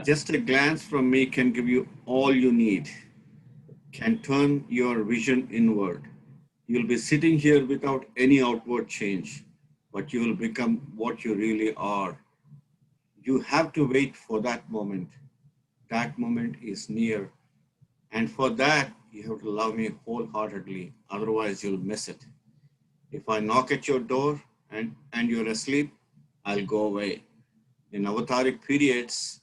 Just a glance from me can give you all you need, can turn your vision inward. You'll be sitting here without any outward change, but you will become what you really are. You have to wait for that moment. That moment is near. And for that, you have to love me wholeheartedly. Otherwise, you'll miss it. If I knock at your door and you're asleep, I'll go away. In avataric periods,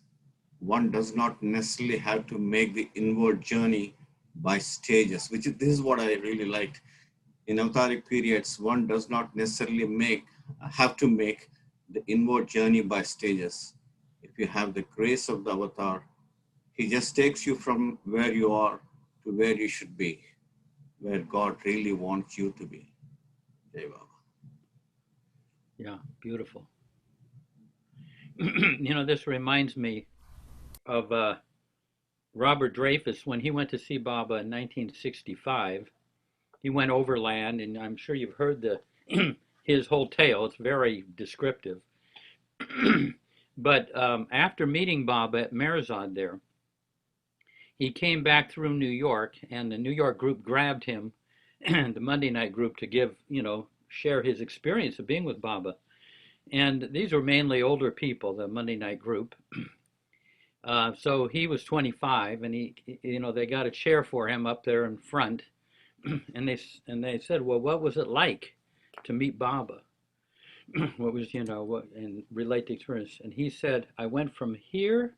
one does not necessarily have to make the inward journey by stages, this is what I really liked. In avataric periods, one does not necessarily have to make the inward journey by stages. If you have the grace of the avatar, he just takes you from where you are to where you should be, where God really wants you to be. Jai Baba. Yeah, beautiful. You know, this reminds me of Robert Dreyfus when he went to see Baba in 1965. He went overland, and I'm sure you've heard his whole tale. It's very descriptive. But after meeting Baba at Merzad there, he came back through New York, and the New York group grabbed him, the Monday night group, to share his experience of being with Baba. And these were mainly older people, the Monday night group. So he was 25, and they got a chair for him up there in front, and they said, well, what was it like to meet Baba? What was, and relate the experience? And he said, I went from here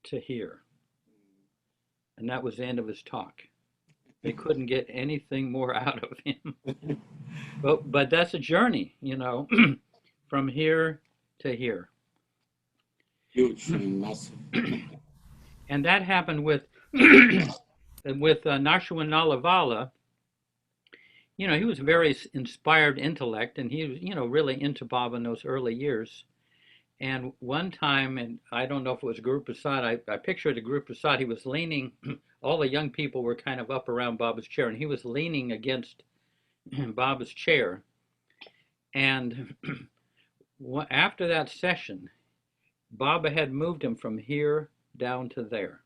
to here. And that was the end of his talk. They couldn't get anything more out of him. But that's a journey, from here to here. Huge and massive. And that happened with Nashwan Nalavala. He was a very inspired intellect, and he was, really into Baba in those early years. And one time, and I don't know if it was Guru Prasad, I pictured a Guru Prasad, he was leaning, all the young people were kind of up around Baba's chair, and he was leaning against Baba's chair. And after that session, Baba had moved him from here down to there,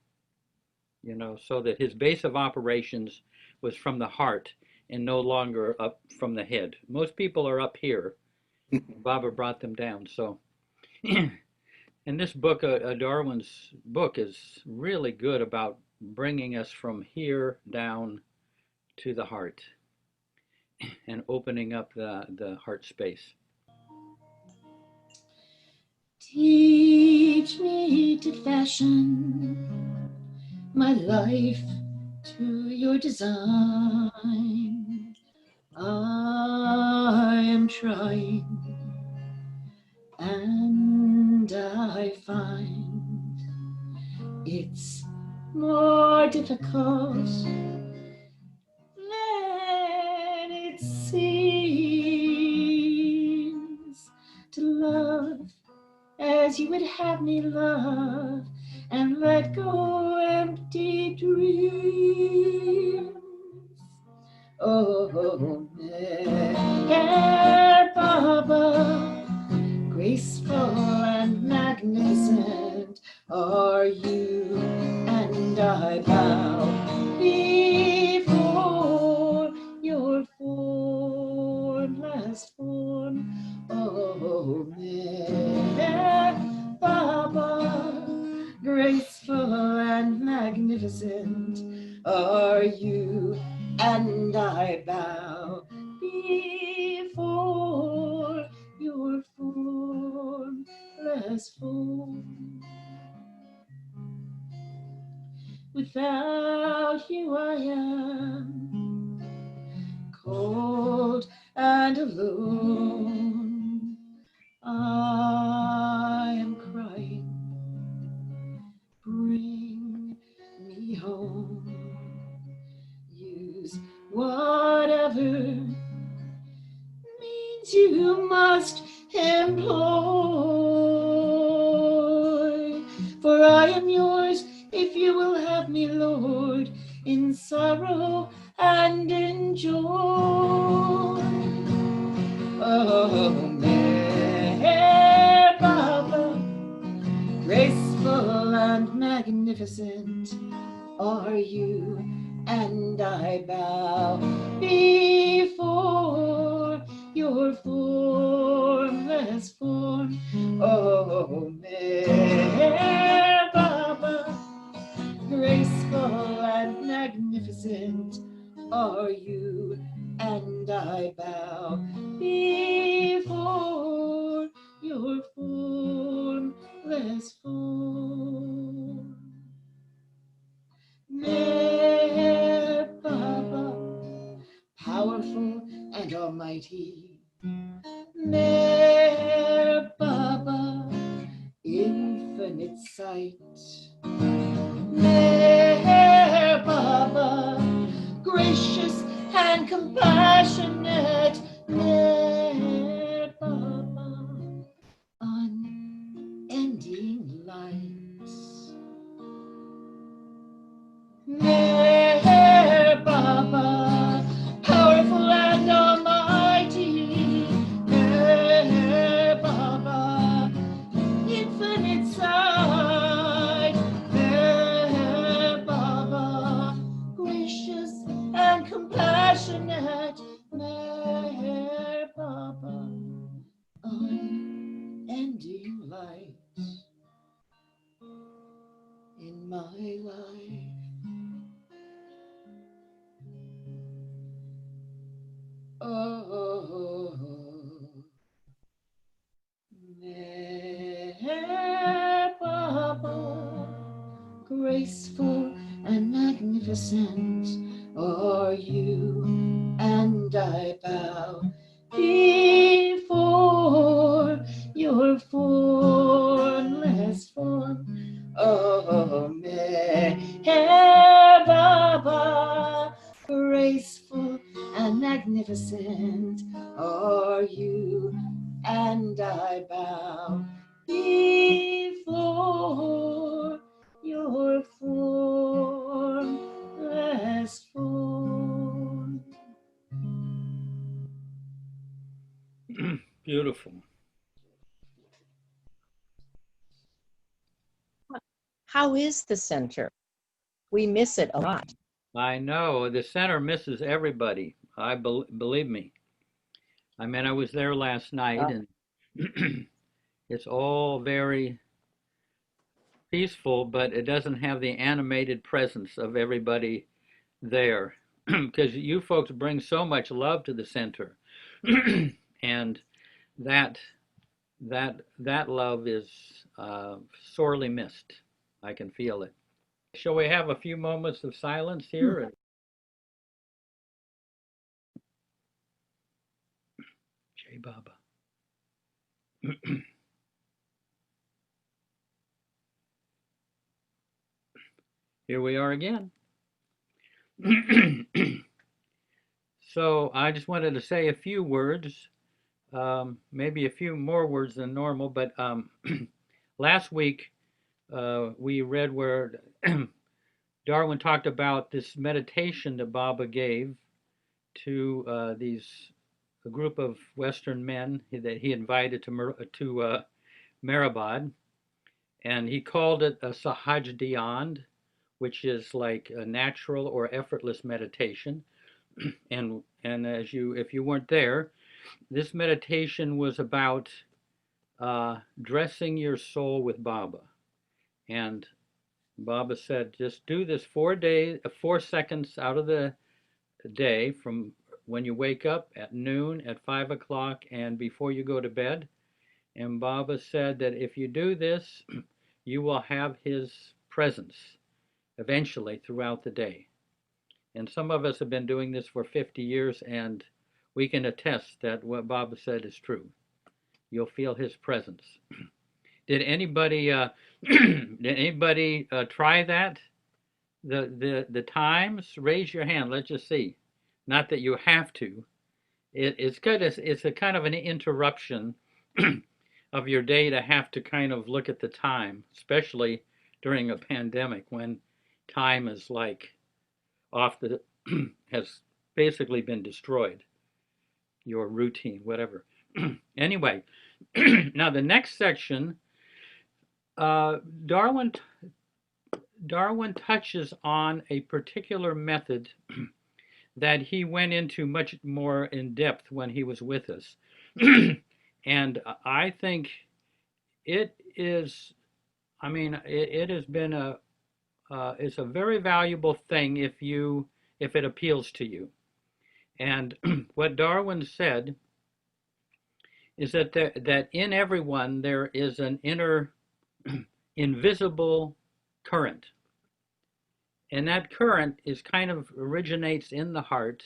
so that his base of operations was from the heart and no longer up from the head. Most people are up here. Baba brought them down. So, and this book, Darwin's book, is really good about bringing us from here down to the heart and opening up the heart space. Teach me to fashion my life to your design. I am trying, and I find it's more difficult than it seems to love as you would have me love, and let go empty dreams. Oh, Meher Baba, graceful and magnificent are you, and I bow before your formless form. Oh, Meher Baba, graceful and magnificent are you, and I bow before your formless form. Without you I am cold and alone. I am crying, bring me home. Use whatever means you must employ, for I am yours if you will have me, Lord, in sorrow and in joy. Oh, Meher Baba, graceful and magnificent are you, and I bow before your formless form. Oh, Merkaba, graceful and magnificent are you, and I bow before your formless form. Merkaba, powerful and almighty. Merkaba, infinite sight. Merkaba, gracious and compassionate. Merkaba, unending light. Merkaba, powerful and almighty. Merkaba, infinite sight. Merkaba, gracious and compassionate. Merkaba, unending light in my life. Oh, Merkaba, graceful and magnificent are you, and I bow before your formless form. Oh, Merkaba, graceful and magnificent are you, and I bow before your formless form. Beautiful. How is the center? We miss it a lot. I know the center misses everybody. Believe me. I mean, I was there last night, and it's all very peaceful, but it doesn't have the animated presence of everybody there, because you folks bring so much love to the center, and that that love is sorely missed. I can feel it. Shall we have a few moments of silence here? Jai Baba. Here we are again. So I just wanted to say a few words, maybe a few more words than normal, but last week we read where Darwin talked about this meditation that Baba gave to a group of Western men that he invited to Mehrabad, and he called it a Sahaj Dhyand, which is like a natural or effortless meditation. And if you weren't there, this meditation was about dressing your soul with Baba. And Baba said, just do this 4 seconds out of the day, from when you wake up, at noon, at 5 o'clock, and before you go to bed. And Baba said that if you do this, you will have his presence eventually throughout the day. And some of us have been doing this for 50 years, and we can attest that what Baba said is true. You'll feel his presence. Did anybody try that? The times? Raise your hand. Let's just see. Not that you have to. It's good. It's a kind of an interruption of your day to have to kind of look at the time, especially during a pandemic when time is like off the has basically been destroyed. Your routine, whatever. Anyway, now the next section uh, Darwin Darwin touches on a particular method that he went into much more in depth when he was with us. And I think it is, I mean, it has been it's a very valuable thing if it appeals to you. And what Darwin said is that in everyone there is an inner invisible current. And that current is kind of originates in the heart.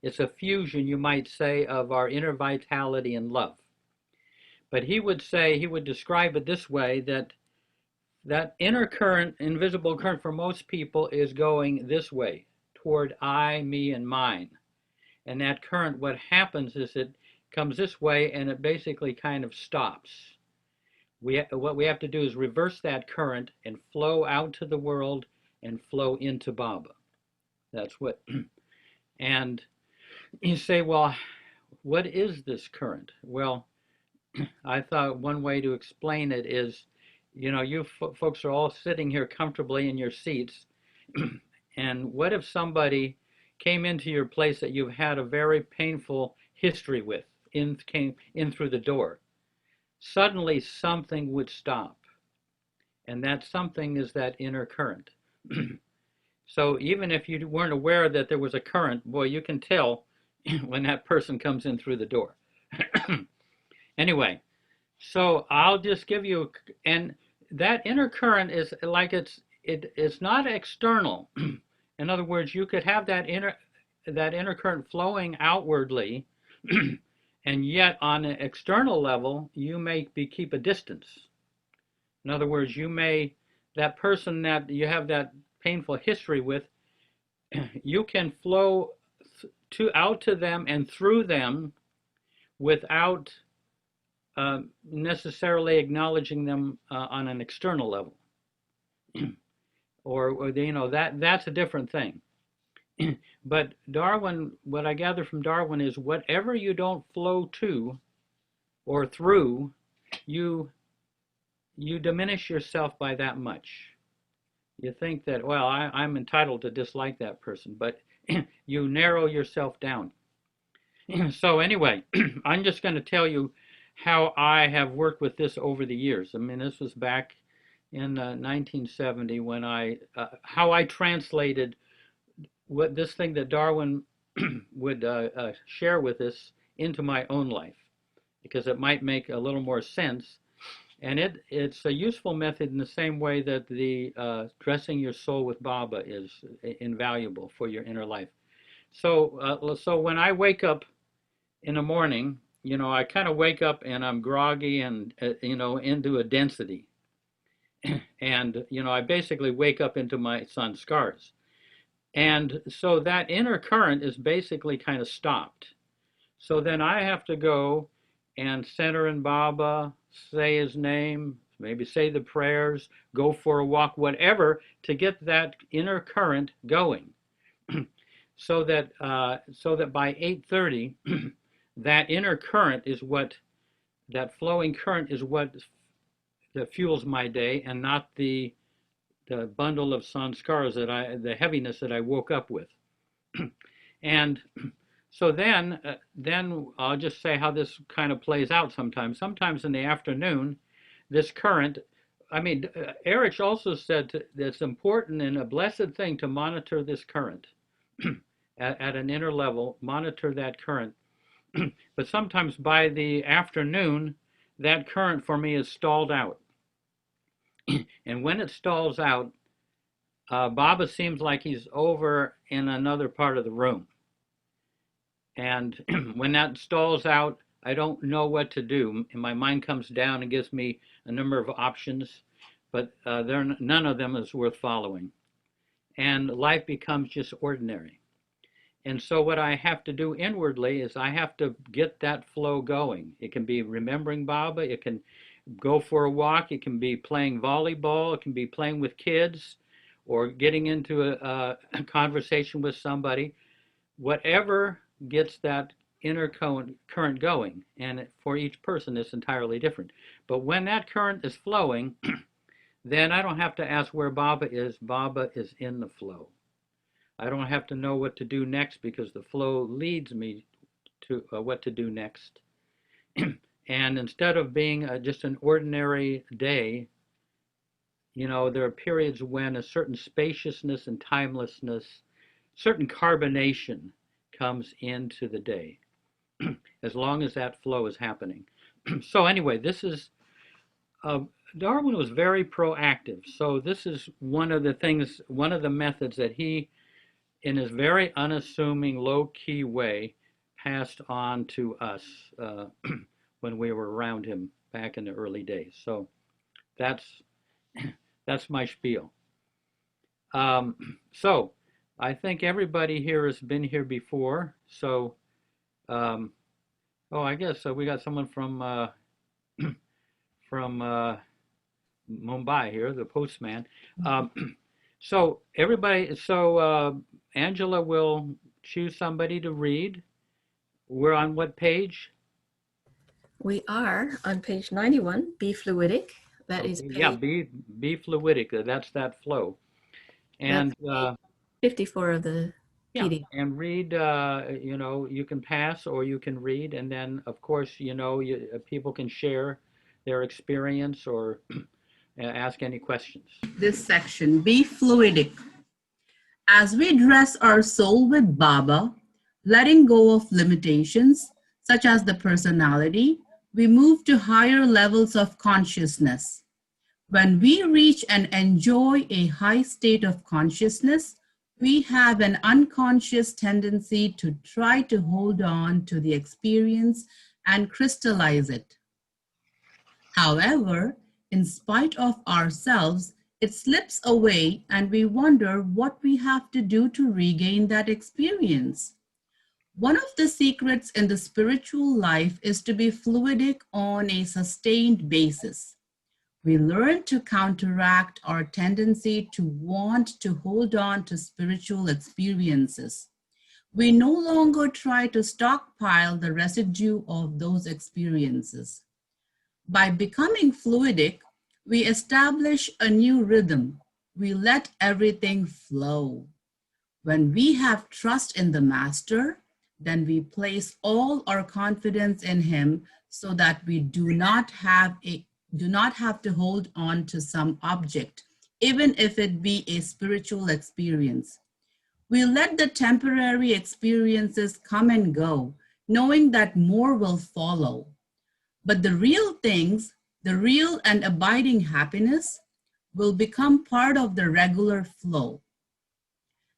It's a fusion, you might say, of our inner vitality and love. But he would describe it this way, that inner current, invisible current for most people is going this way, toward I, me, and mine. And that current, what happens is it comes this way and it basically kind of stops. What we have to do is reverse that current and flow out to the world and flow into Baba. That's what, and you say, well, what is this current? Well, I thought one way to explain it is, you folks are all sitting here comfortably in your seats, and what if somebody came into your place that you've had a very painful history with, came in through the door? Suddenly something would stop, and that something is that inner current. So even if you weren't aware that there was a current, boy, you can tell when that person comes in through the door. Anyway, so I'll just give you, and that inner current is like it's not external. In other words, you could have that inner current flowing outwardly, and yet on an external level, you may keep a distance. In other words, that person that you have that painful history with, you can flow out to them and through them without necessarily acknowledging them on an external level. or that's a different thing. But Darwin, what I gather from Darwin is whatever you don't flow to or through, you diminish yourself by that much. You think that, well, I'm entitled to dislike that person, but you narrow yourself down. So anyway, I'm just going to tell you how I have worked with this over the years. I mean, this was back in 1970 when how I translated this thing that Darwin would share with us into my own life, because it might make a little more sense. And it's a useful method in the same way that the dressing your soul with Baba is invaluable for your inner life. So when I wake up in the morning, I kind of wake up and I'm groggy and, into a density. And, I basically wake up into my sanskars. And so that inner current is basically kind of stopped. So then I have to go and center in Baba, say his name, maybe say the prayers, go for a walk, whatever, to get that inner current going. so that by 8:30, that inner current is that flowing current is what that fuels my day, and not the bundle of sanskars the heaviness that I woke up with. And so then I'll just say how this kind of plays out sometimes. Sometimes in the afternoon, this current, Erich also said that it's important and a blessed thing to monitor this current at an inner level, monitor that current. But sometimes by the afternoon, that current for me is stalled out. And when it stalls out, Baba seems like he's over in another part of the room. And when that stalls out, I don't know what to do. And my mind comes down and gives me a number of options, but none of them is worth following. And life becomes just ordinary. And so what I have to do inwardly is I have to get that flow going. It can be remembering Baba, it can go for a walk, it can be playing volleyball, it can be playing with kids, or getting into a conversation with somebody. Whatever gets that inner current going, and for each person it's entirely different. But when that current is flowing, then I don't have to ask where Baba is. Baba is in the flow. I don't have to know what to do next because the flow leads me to what to do next. And instead of being just an ordinary day, there are periods when a certain spaciousness and timelessness, certain carbonation comes into the day, as long as that flow is happening. So anyway, this is, Darwin was very proactive. So this is one of the methods that he, in his very unassuming, low-key way, passed on to us when we were around him back in the early days. So that's my spiel. So I think everybody here has been here before. So, I guess we got someone from Mumbai here, the postman. So everybody, Angela will choose somebody to read. We're on what page? We are on page 91, be fluidic. That is page, yeah, be fluidic. That's that flow. And 54 of the yeah, PDF. and read. You can pass or you can read, and then of course people can share their experience or ask any questions. This section, be fluidic. As we dress our soul with Baba, letting go of limitations, such as the personality, we move to higher levels of consciousness. When we reach and enjoy a high state of consciousness, we have an unconscious tendency to try to hold on to the experience and crystallize it. However, in spite of ourselves, it slips away and we wonder what we have to do to regain that experience. One of the secrets in the spiritual life is to be fluidic on a sustained basis. We learn to counteract our tendency to want to hold on to spiritual experiences. We no longer try to stockpile the residue of those experiences. By becoming fluidic, we establish a new rhythm. We let everything flow. When we have trust in the Master, then we place all our confidence in him so that we do not have to hold on to some object, even if it be a spiritual experience. We let the temporary experiences come and go, knowing that more will follow. But the real things, the real and abiding happiness, will become part of the regular flow.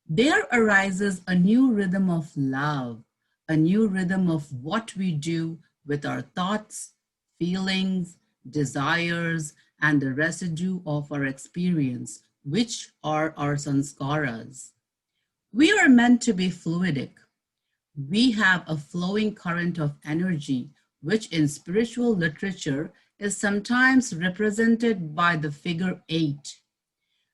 There arises a new rhythm of love, a new rhythm of what we do with our thoughts, feelings, desires, and the residue of our experience, which are our sanskaras. We are meant to be fluidic. We have a flowing current of energy, which in spiritual literature is sometimes represented by the figure 8.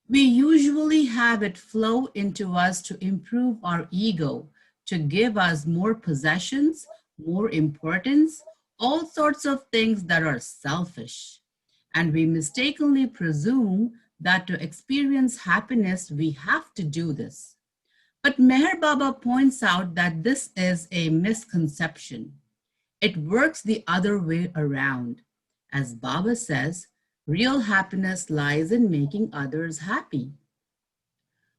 We usually have it flow into us to improve our ego, to give us more possessions, more importance, all sorts of things that are selfish. And we mistakenly presume that to experience happiness, we have to do this. But Meher Baba points out that this is a misconception. It works the other way around. As Baba says, real happiness lies in making others happy.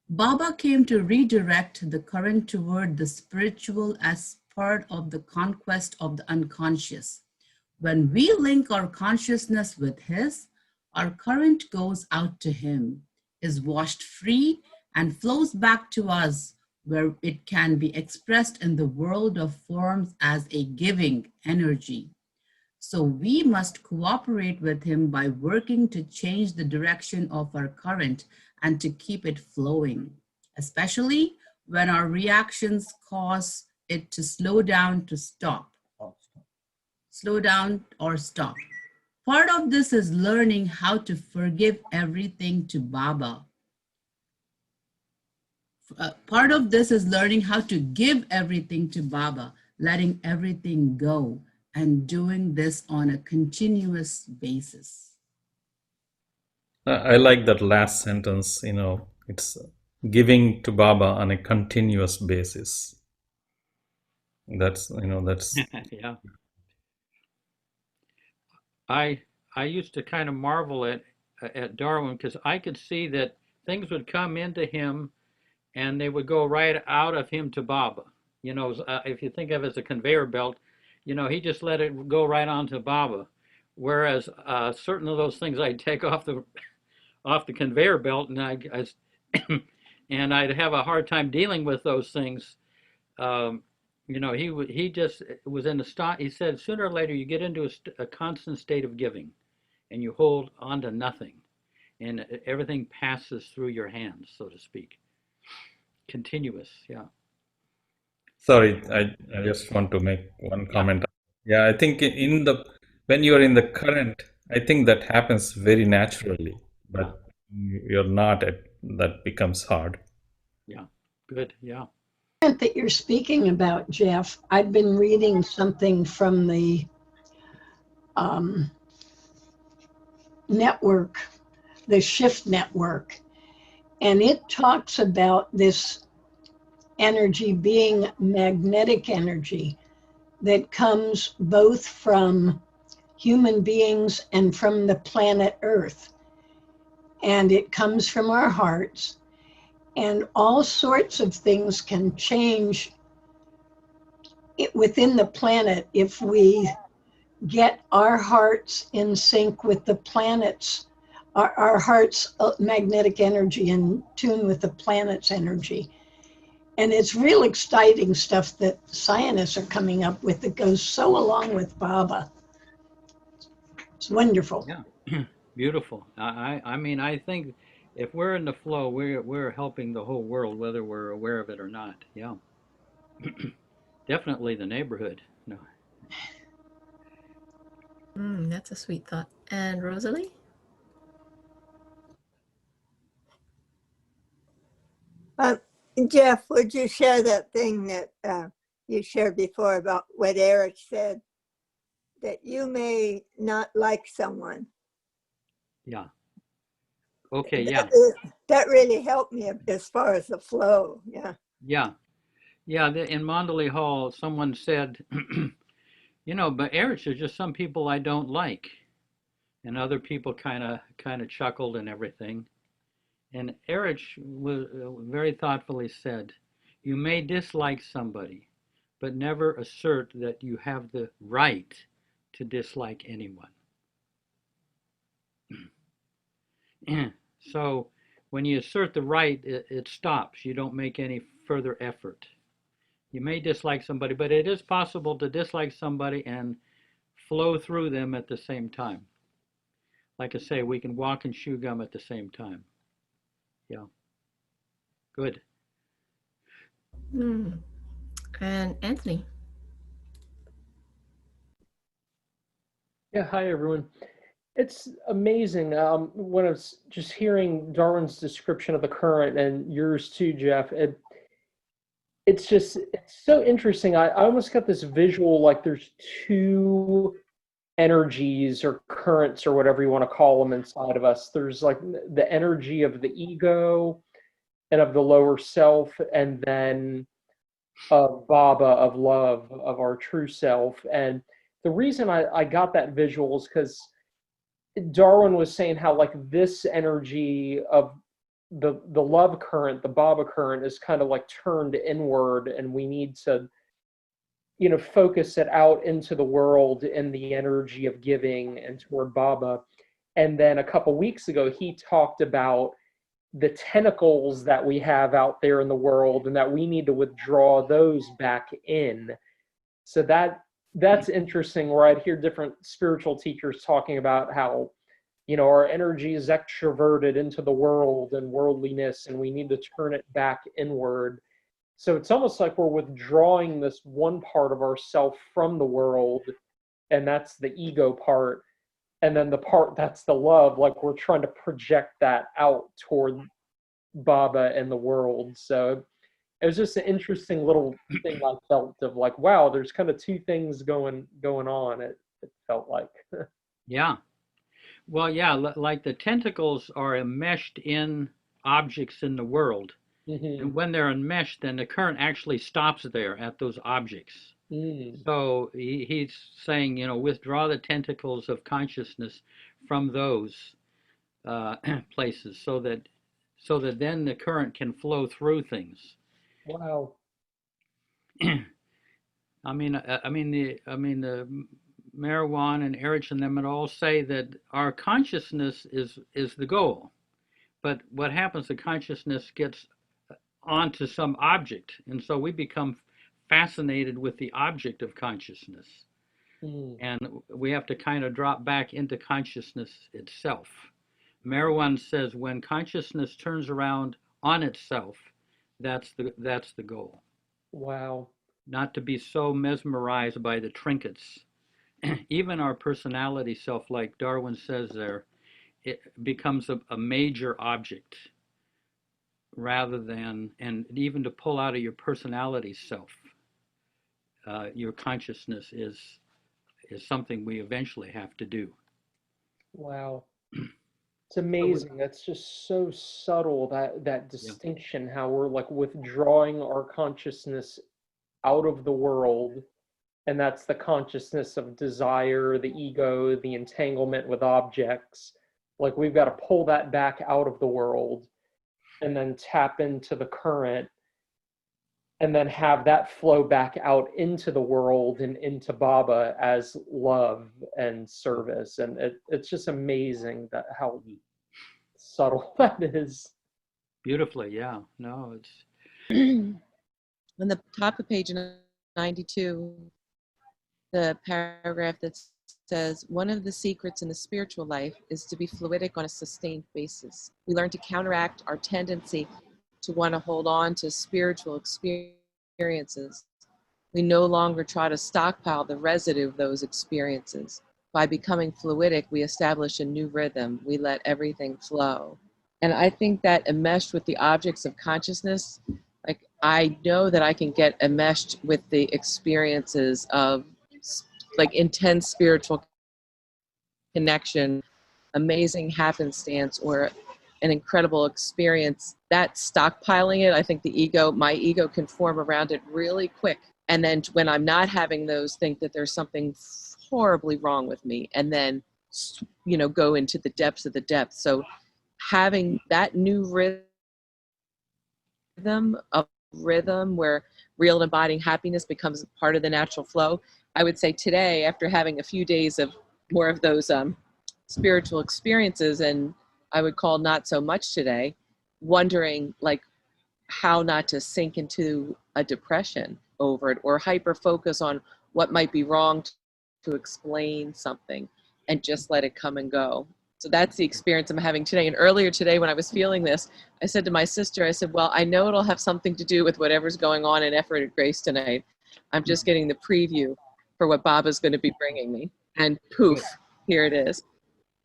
Baba came to redirect the current toward the spiritual as part of the conquest of the unconscious. When we link our consciousness with his, our current goes out to him, is washed free, and flows back to us, where it can be expressed in the world of forms as a giving energy. So we must cooperate with him by working to change the direction of our current and to keep it flowing, especially when our reactions cause it to slow down to stop. Slow down or stop. Part of this is learning how to forgive everything to Baba. Part of this is learning how to give everything to Baba. letting everything go, and doing this on a continuous basis. I like that last sentence, it's giving to Baba on a continuous basis. That's. Yeah. I used to kind of marvel at Darwin because I could see that things would come into him and they would go right out of him to Baba. If you think of it as a conveyor belt, he just let it go right on to Baba. Whereas certain of those things I'd take off the conveyor belt, and and I'd have a hard time dealing with those things. He just was in he said sooner or later you get into a constant state of giving, and you hold on to nothing, and everything passes through your hands, so to speak. Continuous, yeah. Sorry, I just want to make one comment. Yeah, I think when you are in the current, I think that happens very naturally, but you're not that becomes hard. Yeah, good, yeah. That you're speaking about, Jeff, I've been reading something from the network, the Shift Network, and it talks about this energy being magnetic energy that comes both from human beings and from the planet Earth. And it comes from our hearts, and all sorts of things can change within the planet if we get our hearts in sync with the planet's, our heart's magnetic energy in tune with the planet's energy. And it's real exciting stuff that scientists are coming up with that goes so along with Baba. It's wonderful. Yeah, beautiful. I mean, I think if we're in the flow, we're helping the whole world, whether we're aware of it or not. Yeah, definitely the neighborhood. No. That's a sweet thought. And Rosalie? Jeff, would you share that thing that you shared before about what Eric said, that you may not like someone? Yeah. Okay, yeah. That really helped me as far as the flow. Yeah. Yeah. Yeah, in Mondley Hall, someone said, but Erich, there's just some people I don't like. And other people kind of chuckled and everything. And Erich was very thoughtfully said, you may dislike somebody, but never assert that you have the right to dislike anyone. So when you assert the right, it stops. You don't make any further effort. You may dislike somebody, but it is possible to dislike somebody and flow through them at the same time. Like I say, we can walk and chew gum at the same time. Yeah. Good. And Anthony? Yeah, hi everyone. It's amazing when I was just hearing Darwin's description of the current and yours too, Jeff. It's so interesting. I almost got this visual like there's two energies or currents or whatever you want to call them inside of us. There's like the energy of the ego and of the lower self, and then of Baba, of love, of our true self. And the reason I got that visual is because Darwin was saying how like this energy of the love current, the Baba current, is kind of like turned inward, and we need to focus it out into the world in the energy of giving and toward Baba. And then a couple weeks ago he talked about the tentacles that we have out there in the world and that we need to withdraw those back in. So that's interesting, where I'd hear different spiritual teachers talking about how our energy is extroverted into the world and worldliness, and we need to turn it back inward. So it's almost like we're withdrawing this one part of ourself from the world, and that's the ego part. And then the part that's the love, like we're trying to project that out toward Baba and the world. So it was just an interesting little thing I felt of like, wow, there's kind of two things going on. It felt like. Yeah. Well, yeah, like the tentacles are enmeshed in objects in the world. Mm-hmm. And when they're enmeshed, then the current actually stops there at those objects. So he's saying, withdraw the tentacles of consciousness from those places, so that then the current can flow through things. Wow. The Marijuana and Erich and them and all say that our consciousness is the goal, but what happens? The consciousness gets onto some object, and so we become fascinated with the object of consciousness, and we have to kind of drop back into consciousness itself. Marijuana says when consciousness turns around on itself, that's the goal. Wow. Not to be so mesmerized by the trinkets. Even our personality self, like Darwin says there, it becomes a major object rather than, and even to pull out of your personality self, your consciousness is something we eventually have to do. Wow. It's amazing. That's just so subtle, that distinction, how we're like withdrawing our consciousness out of the world, and that's the consciousness of desire, the ego, the entanglement with objects. Like we've got to pull that back out of the world and then tap into the current and then have that flow back out into the world and into Baba as love and service. And it's just amazing that how subtle that is. Beautifully, yeah. No, it's On the top of page 92, the paragraph that says, one of the secrets in the spiritual life is to be fluidic on a sustained basis. We learn to counteract our tendency to want to hold on to spiritual experiences. We no longer try to stockpile the residue of those experiences. By becoming fluidic, we establish a new rhythm. We let everything flow. And I think that enmeshed with the objects of consciousness, like I know that I can get enmeshed with the experiences of like intense spiritual connection, amazing happenstance, or an incredible experience. That stockpiling it, I think my ego can form around it really quick. And then when I'm not having those, think that there's something horribly wrong with me, and then, go into the depths of the depths. So having that new rhythm where real and abiding happiness becomes part of the natural flow. I would say today, after having a few days of more of those spiritual experiences, and I would call not so much today, wondering like how not to sink into a depression over it or hyper focus on what might be wrong to explain something and just let it come and go. So that's the experience I'm having today. And earlier today when I was feeling this, I said to my sister, I said, well, I know it'll have something to do with whatever's going on in Effort at Grace tonight. I'm just getting the preview for what Baba's going to be bringing me. And poof, here it is.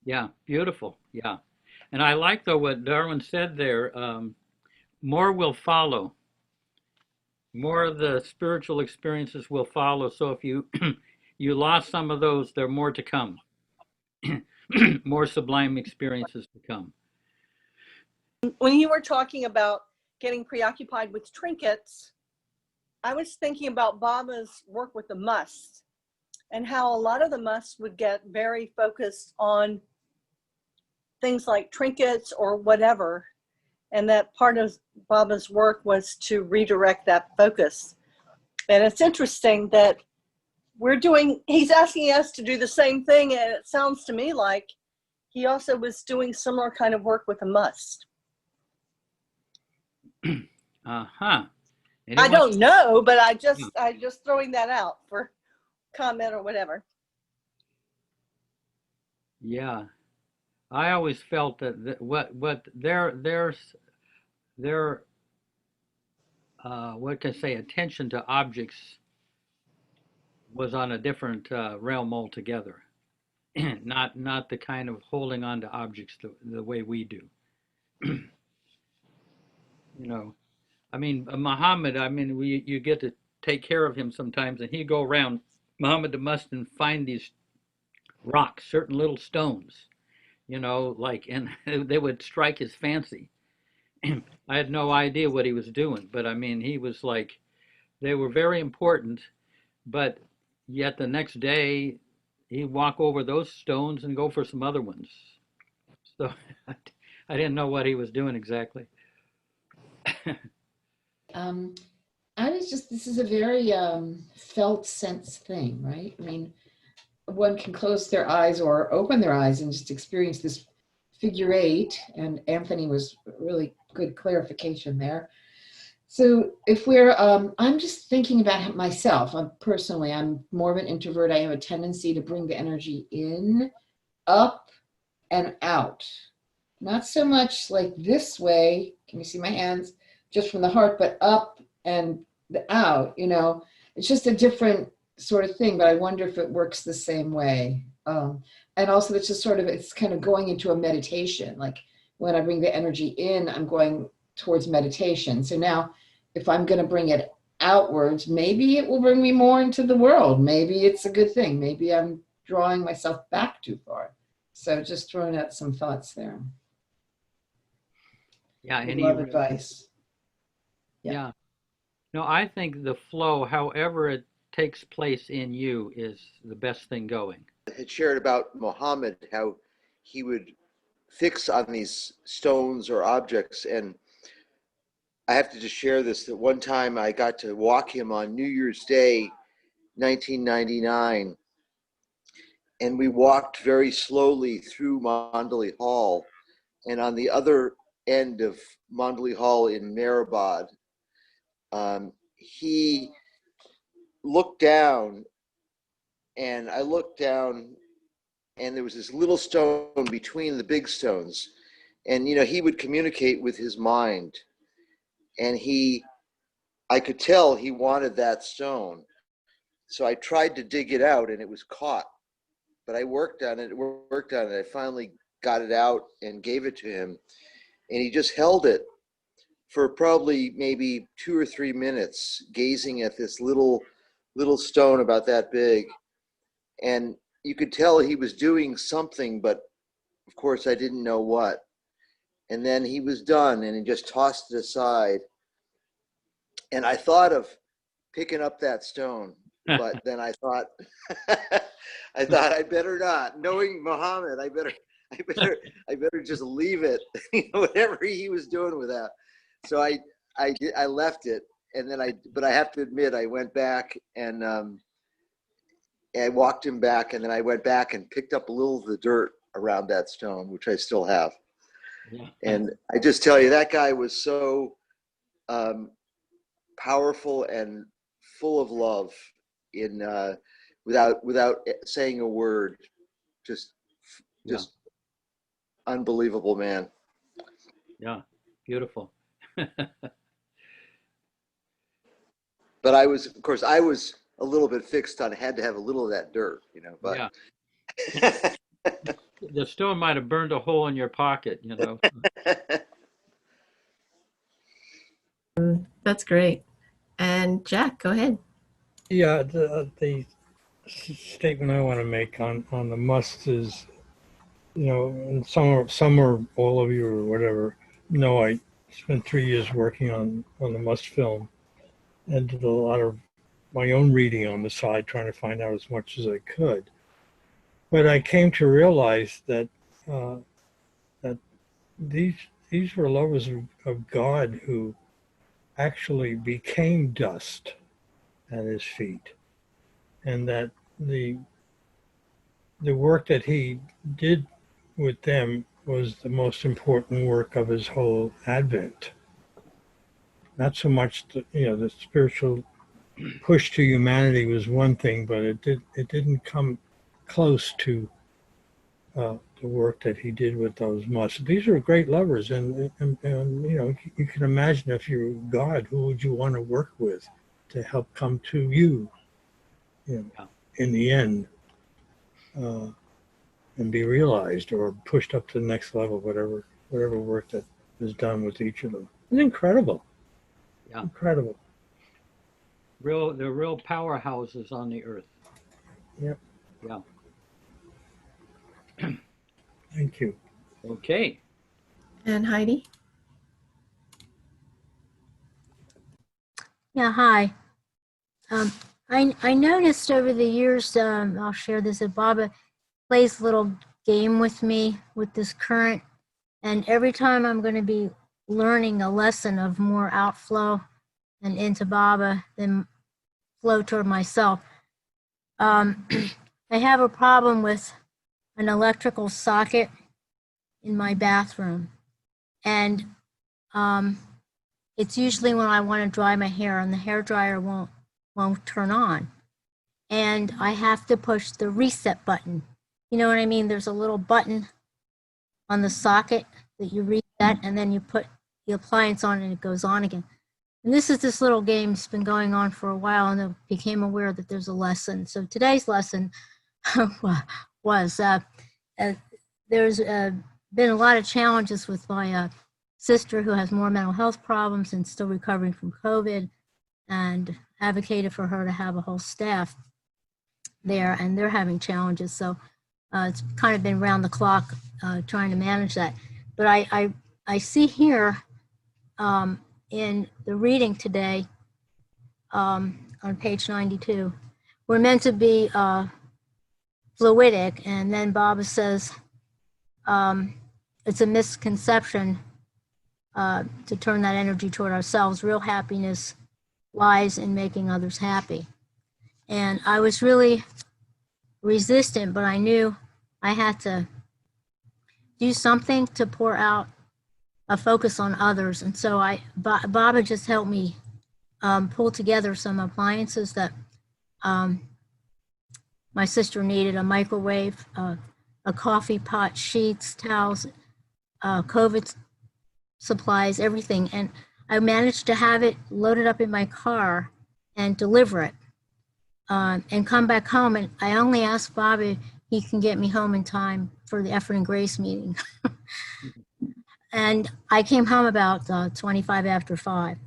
Yeah, beautiful. Yeah. And I like, though, what Darwin said there. More will follow. More of the spiritual experiences will follow. So if you you lost some of those, there are more to come. More sublime experiences to come. When you were talking about getting preoccupied with trinkets, I was thinking about Baba's work with the must and how a lot of the musts would get very focused on things like trinkets or whatever. And that part of Baba's work was to redirect that focus. And it's interesting that he's asking us to do the same thing. And it sounds to me like he also was doing similar kind of work with a must. Uh-huh. I don't know, but I just throwing that out for comment or whatever. Yeah. I always felt that what their what can I say, attention to objects was on a different realm altogether. not the kind of holding on to objects the way we do. I mean, Muhammad, I mean, you get to take care of him sometimes, and he'd go around Muhammad the Must and find these rocks, certain little stones, like, and they would strike his fancy. I had no idea what he was doing, but I mean, he was like, they were very important, but yet the next day he'd walk over those stones and go for some other ones. So I didn't know what he was doing exactly. Um, I was just, this is a very felt sense thing, right? I mean, one can close their eyes or open their eyes and just experience this figure eight. And Anthony was really good clarification there. So if we're, I'm just thinking about myself. I'm more of an introvert. I have a tendency to bring the energy in, up, and out. Not so much like this way. Can you see my hands? Just from the heart, but up and out. It's just a different sort of thing. But I wonder if it works the same way. And also, it's just sort of, it's kind of going into a meditation. Like when I bring the energy in, I'm going towards meditation. So now, if I'm going to bring it outwards, maybe it will bring me more into the world. Maybe it's a good thing. Maybe I'm drawing myself back too far. So just throwing out some thoughts there. Yeah, Would love advice. Yeah. No, I think the flow, however it takes place in you, is the best thing going. I had shared about Muhammad, how he would fix on these stones or objects. And I have to just share this, that one time I got to walk him on New Year's Day, 1999. And we walked very slowly through Mandalay Hall. And on the other end of Mandalay Hall in Mehrabad, he looked down, and I looked down, and there was this little stone between the big stones. And, he would communicate with his mind. And I could tell he wanted that stone. So I tried to dig it out, and it was caught. But I worked on it. I finally got it out and gave it to him. And he just held it for probably maybe 2 or 3 minutes, gazing at this little stone about that big. And you could tell he was doing something, but of course I didn't know what. And then he was done, and he just tossed it aside. And I thought of picking up that stone, but then I thought, I better not. Knowing Muhammad, I better just leave it. Whatever he was doing with that. So I left it, and then but I have to admit, I went back and I walked him back, and then I went back and picked up a little of the dirt around that stone, which I still have. Yeah. And I just tell you, that guy was so powerful and full of love in without saying a word. Just unbelievable man. Yeah, beautiful. But I was a little bit fixed on, had to have a little of that dirt, but yeah. The stone might have burned a hole in your pocket, That's great. And Jack, go ahead. Yeah, the statement I want to make on the must is, and some or all of you or whatever know I spent 3 years working on the must film, and did a lot of my own reading on the side, trying to find out as much as I could. But I came to realize that that these were lovers of God who actually became dust at his feet, and that the work that he did with them was the most important work of his whole Advent. Not so much the spiritual push to humanity was one thing, but it didn't come close to the work that he did with those musts. These are great lovers, and you can imagine, if you're God, who would you want to work with to help come to you, in the end, and be realized or pushed up to the next level, whatever work that is done with each of them. It's incredible. Yeah. Incredible. They're real powerhouses on the earth. Yep. Yeah. Thank you. Okay. And Heidi? Yeah, hi. I noticed over the years, I'll share this, that Baba plays a little game with me with this current, and every time I'm going to be learning a lesson of more outflow and into Baba than flow toward myself, I have a problem with an electrical socket in my bathroom, and it's usually when I want to dry my hair and the hair dryer won't turn on, and I have to push the reset button. You know what I mean? There's a little button on the socket that you reset, and then you put the appliance on and it goes on again. And this little game has been going on for a while, and I became aware that there's a lesson. So today's lesson was there's been a lot of challenges with my sister who has more mental health problems and still recovering from COVID, and advocated for her to have a whole staff there, and they're having challenges. So it's kind of been round the clock trying to manage that. But I see here in the reading today on page 92, we're meant to be fluidic, and then Baba says it's a misconception to turn that energy toward ourselves. Real happiness lies in making others happy. And I was really resistant, but I knew I had to do something to pour out a focus on others. And so Baba just helped me pull together some appliances that my sister needed: a microwave, a coffee pot, sheets, towels, COVID supplies, everything. And I managed to have it loaded up in my car and deliver it and come back home. And I only asked Baba if he can get me home in time for the Effort and Grace meeting. And I came home about 25 after 5.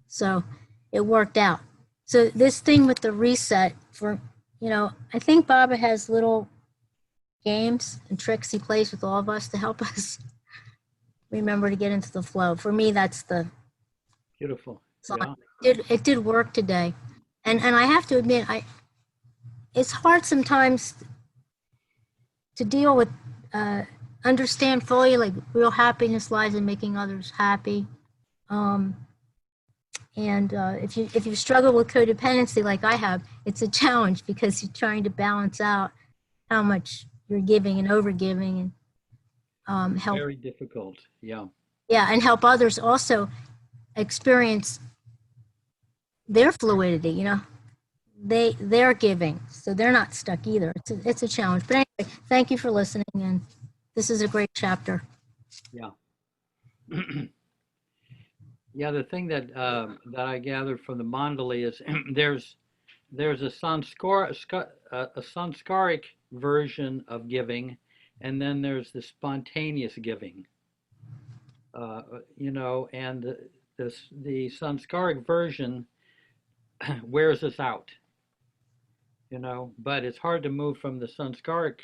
So it worked out. So this thing with the reset, for, I think Baba has little games and tricks he plays with all of us to help us remember to get into the flow. For me, that's the Beautiful. Yeah. It did work today. And I have to admit, it's hard sometimes to deal with, understand fully, like, real happiness lies in making others happy. And if you struggle with codependency like I have, it's a challenge because you're trying to balance out how much you're giving and overgiving, and help. Very difficult. Yeah. Yeah, and help others also experience their fluidity. They're giving, so they're not stuck either. It's a challenge. But anyway, thank you for listening, and this is a great chapter. Yeah. Yeah, the thing that I gathered from the mandali is there's a sanskaric version of giving, and then there's the spontaneous giving. And the sanskaric version wears us out. But it's hard to move from the sanskaric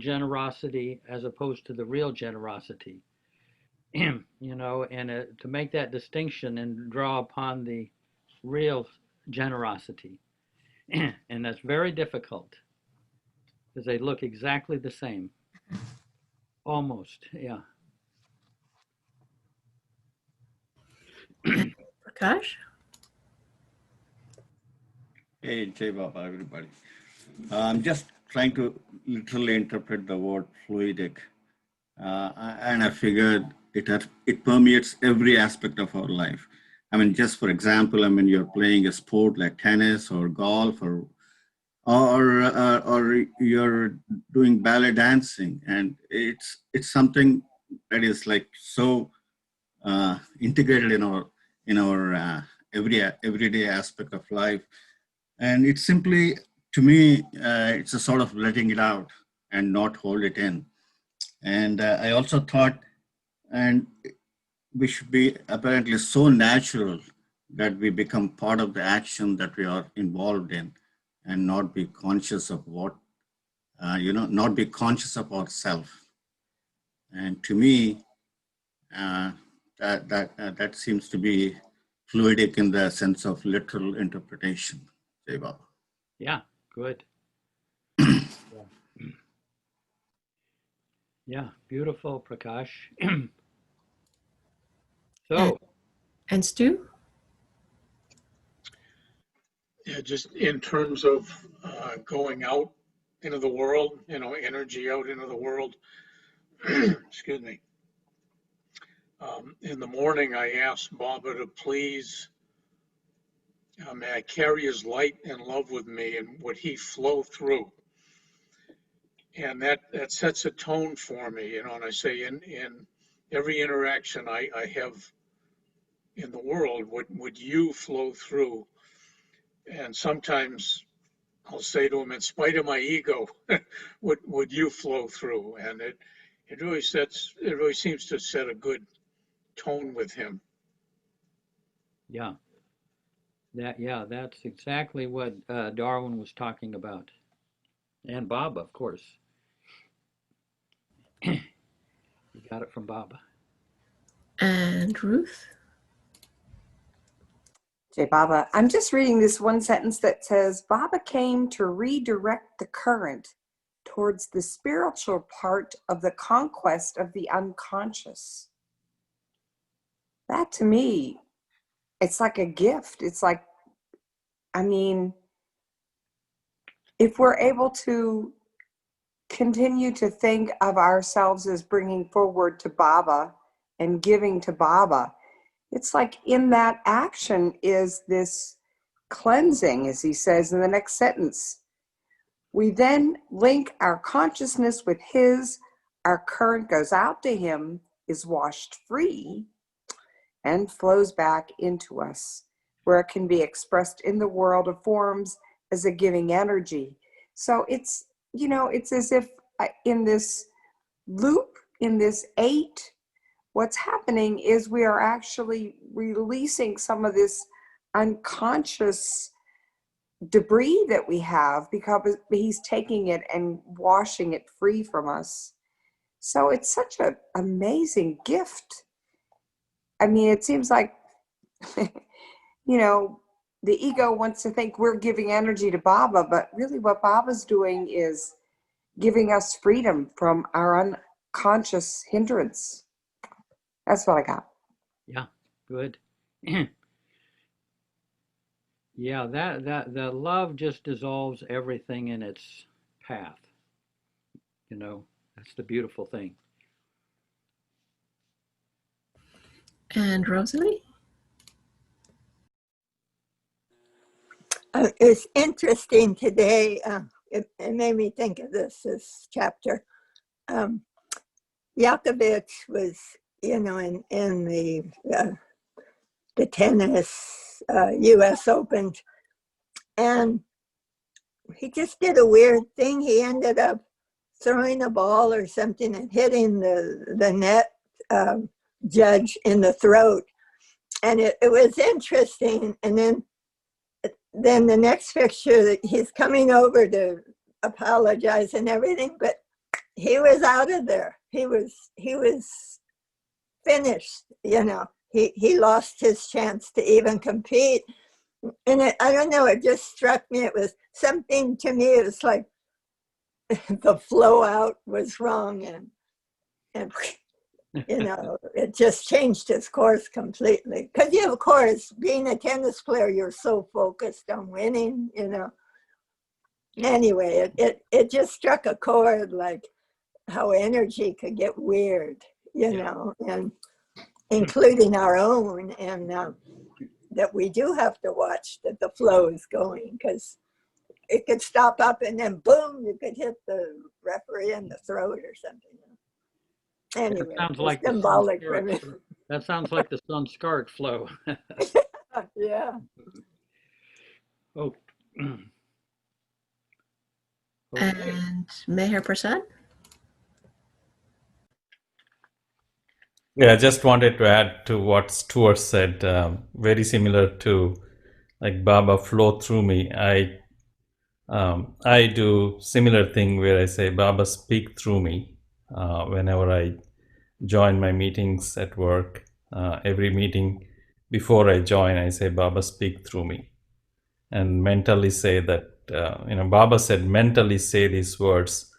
generosity as opposed to the real generosity. And to make that distinction and draw upon the real generosity. And that's very difficult because they look exactly the same. Almost, yeah. Prakash? Hey, Jai Baba, everybody. I'm just trying to literally interpret the word fluidic. And I figured it permeates every aspect of our life. I mean, just for example, you're playing a sport like tennis or golf, or you're doing ballet dancing, and it's something that is like so integrated in our everyday aspect of life. And it's simply, to me, it's a sort of letting it out and not hold it in. And I also thought, and we should be apparently so natural that we become part of the action that we are involved in and not be conscious of what, not be conscious of ourselves. And to me, that seems to be fluidic in the sense of literal interpretation. Jai Baba. Yeah, good. Yeah, beautiful, Prakash. So, And Stu? Yeah, just in terms of going out into the world, energy out into the world. Excuse me. In the morning, I asked Baba to please, may I carry his light and love with me, and would he flow through? And that sets a tone for me, and I say in every interaction I have in the world, would you flow through? And sometimes I'll say to him, in spite of my ego, would you flow through? And it really seems to set a good tone with him. yeah, that's exactly what Darwin was talking about. And Baba, of course. You got it from Baba. And Ruth? Jai Baba, I'm just reading this one sentence that says, Baba came to redirect the current towards the spiritual part of the conquest of the unconscious. That to me, it's like a gift. It's like, if we're able to continue to think of ourselves as bringing forward to Baba and giving to Baba, it's like in that action is this cleansing, as he says in the next sentence. We then link our consciousness with his, our current goes out to him, is washed free, and flows back into us, where it can be expressed in the world of forms as a giving energy. So it's, it's as if in this loop, in this 8, what's happening is we are actually releasing some of this unconscious debris that we have because he's taking it and washing it free from us. So it's such an amazing gift. It seems like, the ego wants to think we're giving energy to Baba, but really what Baba's doing is giving us freedom from our unconscious hindrance. That's what I got. Yeah, good. Yeah, that the love just dissolves everything in its path. That's the beautiful thing. And Rosalie? It's interesting today. It made me think of this chapter. Yakovich was, in the tennis U.S. Open, and he just did a weird thing. He ended up throwing a ball or something and hitting the net judge in the throat, and it was interesting. And then the next fixture, he's coming over to apologize and everything, but he was out of there. He was finished. He lost his chance to even compete. And I don't know, it just struck me. It was something to me. It was like the flow out was wrong, and it just changed his course completely. Because of course, being a tennis player, you're so focused on winning. Anyway, it just struck a chord, like how energy could get weird, and including our own, and that we do have to watch that the flow is going, because it could stop up and then boom, you could hit the referee in the throat or something. Anyway, That sounds like symbolic for me. That sounds like the Sanskaric flow. Yeah. Oh. Okay. And Meher Prasad? Yeah, I just wanted to add to what Stuart said, very similar to like Baba flow through me. I do similar thing where I say Baba speak through me whenever I join my meetings at work. Every meeting before I join, I say Baba speak through me, and mentally say that Baba said mentally say these words,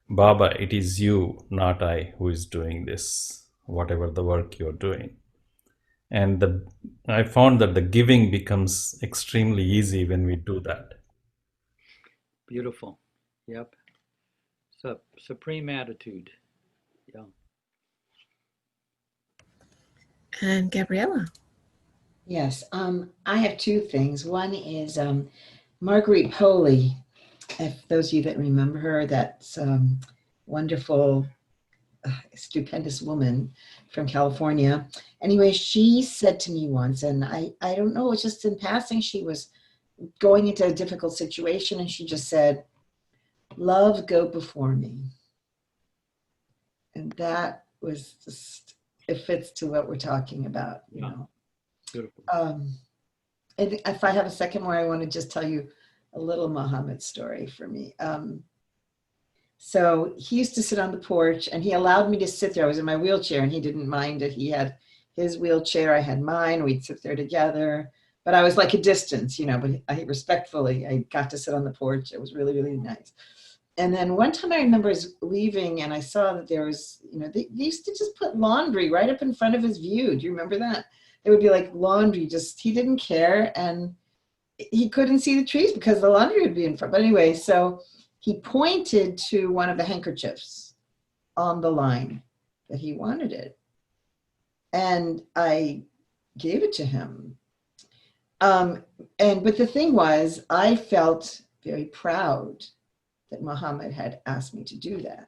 Baba, it is you, not I, who is doing this, whatever the work you're doing. And I found that the giving becomes extremely easy when we do that. Beautiful. Yep. Supreme attitude. Yeah. And Gabriella. Yes, I have two things. One is Marguerite Poley. If those of you that remember her, that's wonderful, stupendous woman from California. Anyway, she said to me once, and I don't know, it's just in passing, she was going into a difficult situation, and she just said, "Love, go before me." And that was just, it fits to what we're talking about, you know. Beautiful. And if I have a second more, I want to just tell you a little Muhammad story for me. So he used to sit on the porch, and he allowed me to sit there. I was in my wheelchair, and he didn't mind it. He had his wheelchair, I had mine. We'd sit there together, but I was like a distance, you know, but I got to sit on the porch. It was really, really nice. And then one time I remember us leaving, and I saw that there was, you know, they used to just put laundry right up in front of his view. Do you remember that? It would be like laundry, just, he didn't care. And he couldn't see the trees because the laundry would be in front. But anyway, so he pointed to one of the handkerchiefs on the line that he wanted it. And I gave it to him. But the thing was, I felt very proud that Muhammad had asked me to do that.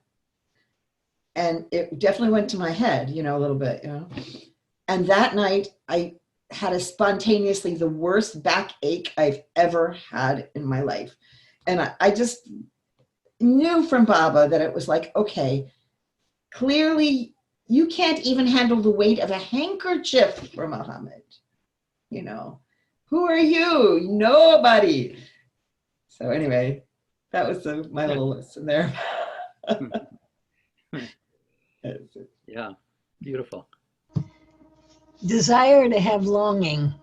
And it definitely went to my head, you know, a little bit, you know. And that night I had spontaneously the worst backache I've ever had in my life. And I just knew from Baba that it was like, okay, clearly you can't even handle the weight of a handkerchief for Muhammad. You know, who are you? Nobody. So anyway, that was my little lesson there. Yeah, beautiful. Desire to have longing.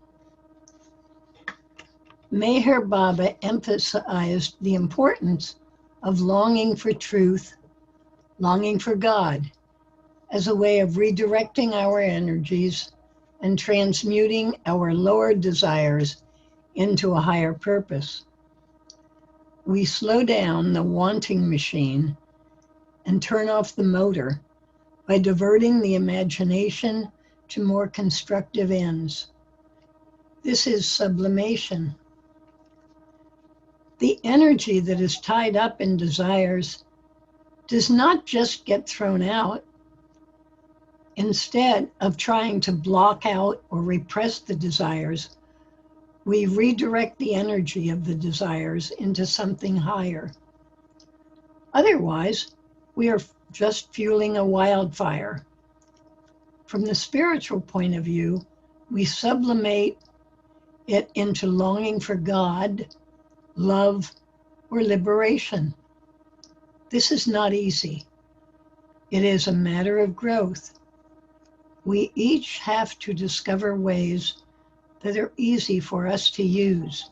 Meher Baba emphasized the importance of longing for truth, longing for God, as a way of redirecting our energies and transmuting our lower desires into a higher purpose. We slow down the wanting machine and turn off the motor by diverting the imagination to more constructive ends. This is sublimation. The energy that is tied up in desires does not just get thrown out. Instead of trying to block out or repress the desires, we redirect the energy of the desires into something higher. Otherwise, we are just fueling a wildfire. From the spiritual point of view, we sublimate it into longing for God, love, or liberation. This is not easy. It is a matter of growth. We each have to discover ways that are easy for us to use.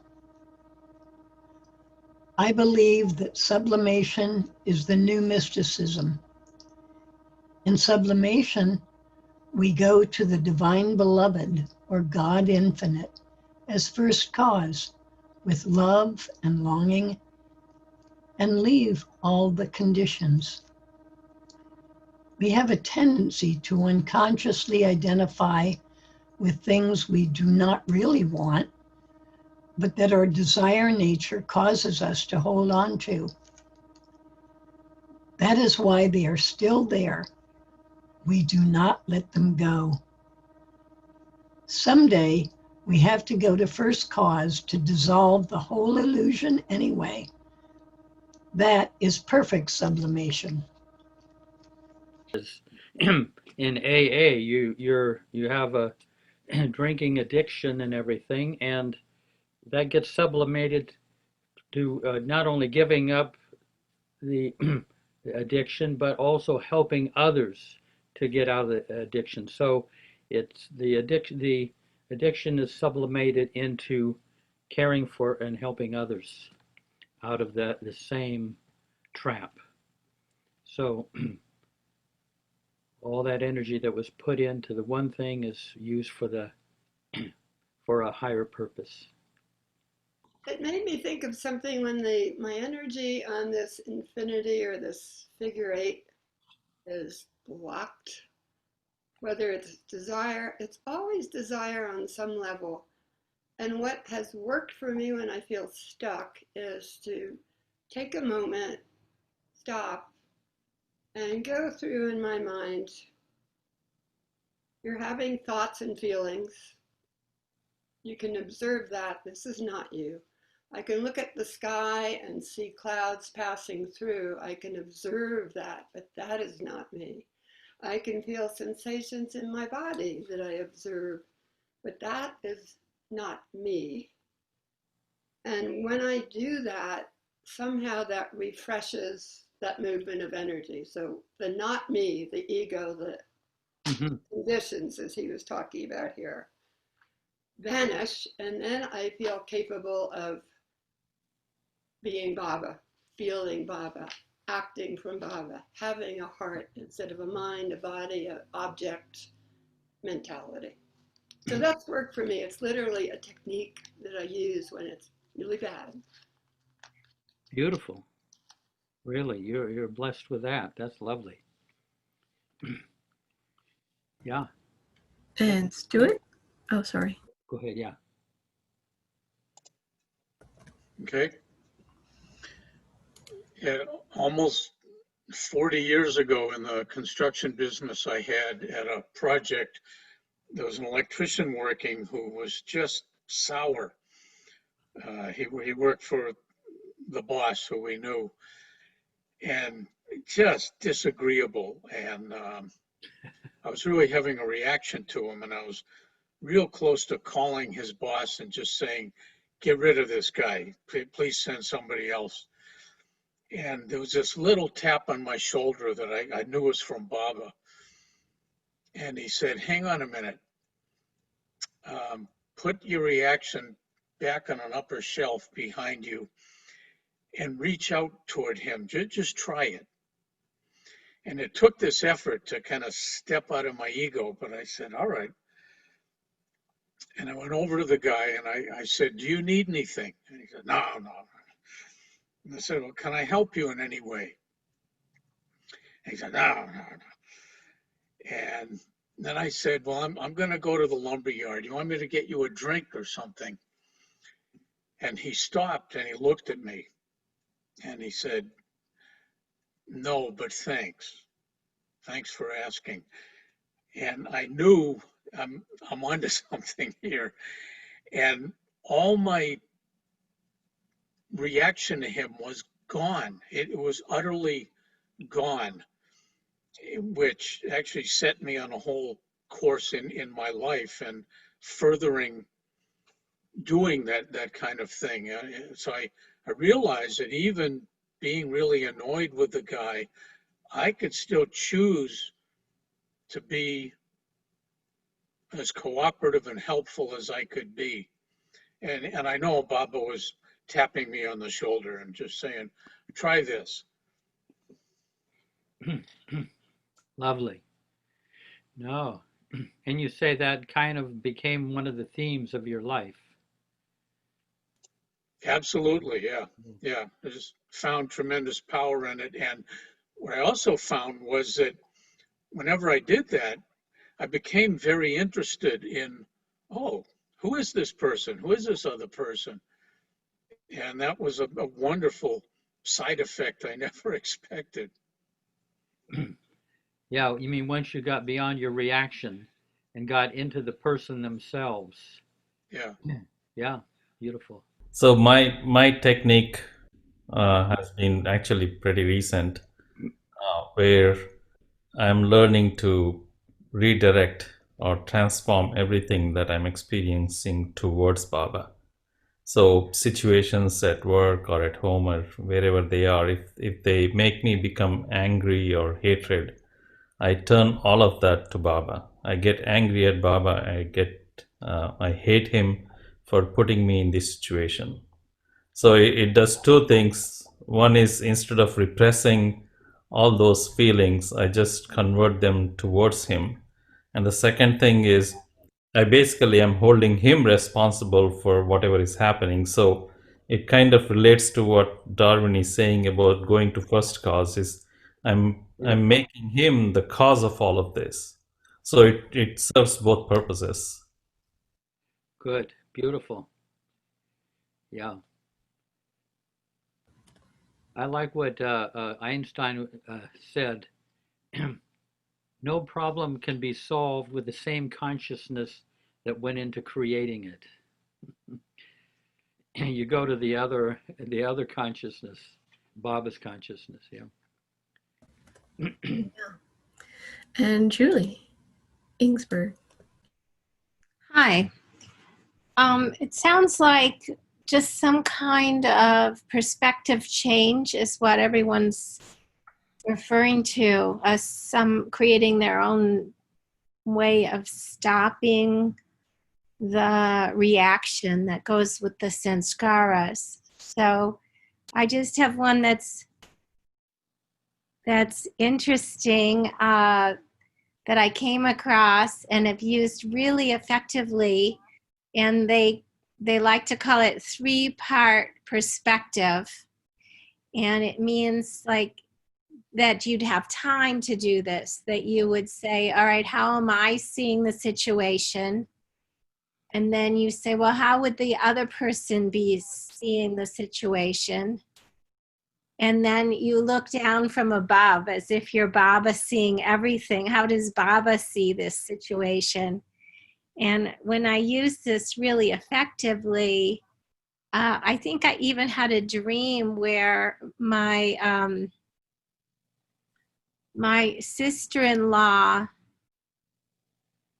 I believe that sublimation is the new mysticism. In sublimation, we go to the divine beloved, or God infinite, as first cause, with love and longing, and leave all the conditions. We have a tendency to unconsciously identify with things we do not really want, but that our desire nature causes us to hold on to. That is why they are still there. We do not let them go. Someday, we have to go to first cause to dissolve the whole illusion anyway. That is perfect sublimation. in AA, you have a drinking addiction and everything, and that gets sublimated to not only giving up the addiction, but also helping others to get out of the addiction. So it's the addiction is sublimated into caring for and helping others out of the same trap. So all that energy that was put into the one thing is used for a higher purpose. It made me think of something when my energy on this infinity or this figure eight is blocked, whether it's desire, it's always desire on some level. And what has worked for me when I feel stuck is to take a moment, stop, and go through in my mind. You're having thoughts and feelings. You can observe that. This is not you. I can look at the sky and see clouds passing through. I can observe that, but that is not me. I can feel sensations in my body that I observe, but that is not me. And when I do that, somehow that refreshes that movement of energy. So the not me, the ego, the conditions, as he was talking about here, vanish, and then I feel capable of being Baba, feeling Baba, acting from Baba, having a heart instead of a mind, a body, an object mentality. So that's worked for me. It's literally a technique that I use when it's really bad. Beautiful. Really, you're blessed with that. That's lovely. Yeah. And Stuart? Oh, sorry. Go ahead. Yeah. Okay. Yeah, almost 40 years ago in the construction business I had at a project, there was an electrician working who was just sour. He worked for the boss who we knew, and just disagreeable. And I was really having a reaction to him, and I was real close to calling his boss and just saying, get rid of this guy. Please send somebody else. And there was this little tap on my shoulder that I knew was from Baba. And he said, hang on a minute. Put your reaction back on an upper shelf behind you and reach out toward him. Just try it. And it took this effort to kind of step out of my ego, but I said, all right. And I went over to the guy and I said, do you need anything? And he said, no. And I said, well, can I help you in any way? And he said, no. And then I said, well, I'm going to go to the lumber yard. You want me to get you a drink or something? And he stopped and he looked at me and he said, no, but thanks. Thanks for asking. And I knew I'm onto something here. And all my reaction to him was gone. It was utterly gone, which actually set me on a whole course in my life and furthering doing that kind of thing. So I realized that even being really annoyed with the guy, I could still choose to be as cooperative and helpful as I could be. And I know Baba was tapping me on the shoulder and just saying, try this. Lovely. No. And you say that kind of became one of the themes of your life. Absolutely, yeah. Yeah, I just found tremendous power in it. And what I also found was that whenever I did that, I became very interested in, oh, who is this person? Who is this other person? And that was a wonderful side effect I never expected. Yeah, you mean once you got beyond your reaction and got into the person themselves. Yeah. Yeah, beautiful. So my technique has been actually pretty recent, where I'm learning to redirect or transform everything that I'm experiencing towards Baba. So situations at work or at home or wherever they are, if they make me become angry or hatred, I turn all of that to Baba. I get angry at Baba. I hate him for putting me in this situation. So it does two things. One is, instead of repressing all those feelings, I just convert them towards him. And the second thing is, I basically am holding him responsible for whatever is happening. So it kind of relates to what Darwin is saying about going to first cause. Is I'm making him the cause of all of this. So it serves both purposes. Good. Beautiful. Yeah. I like what Einstein said. No problem can be solved with the same consciousness that went into creating it. You go to the other consciousness, Baba's consciousness. Yeah. And Julie Ingsberg. Hi. It sounds like just some kind of perspective change is what everyone's referring to, some creating their own way of stopping the reaction that goes with the sanskaras. So I just have one that's interesting that I came across and have used really effectively, and they like to call it 3-part perspective, and it means like that you'd have time to do this, that you would say, all right, how am I seeing the situation? And then you say, well, how would the other person be seeing the situation? And then you look down from above as if you're Baba seeing everything. How does Baba see this situation? And when I used this really effectively, I think I even had a dream where my sister-in-law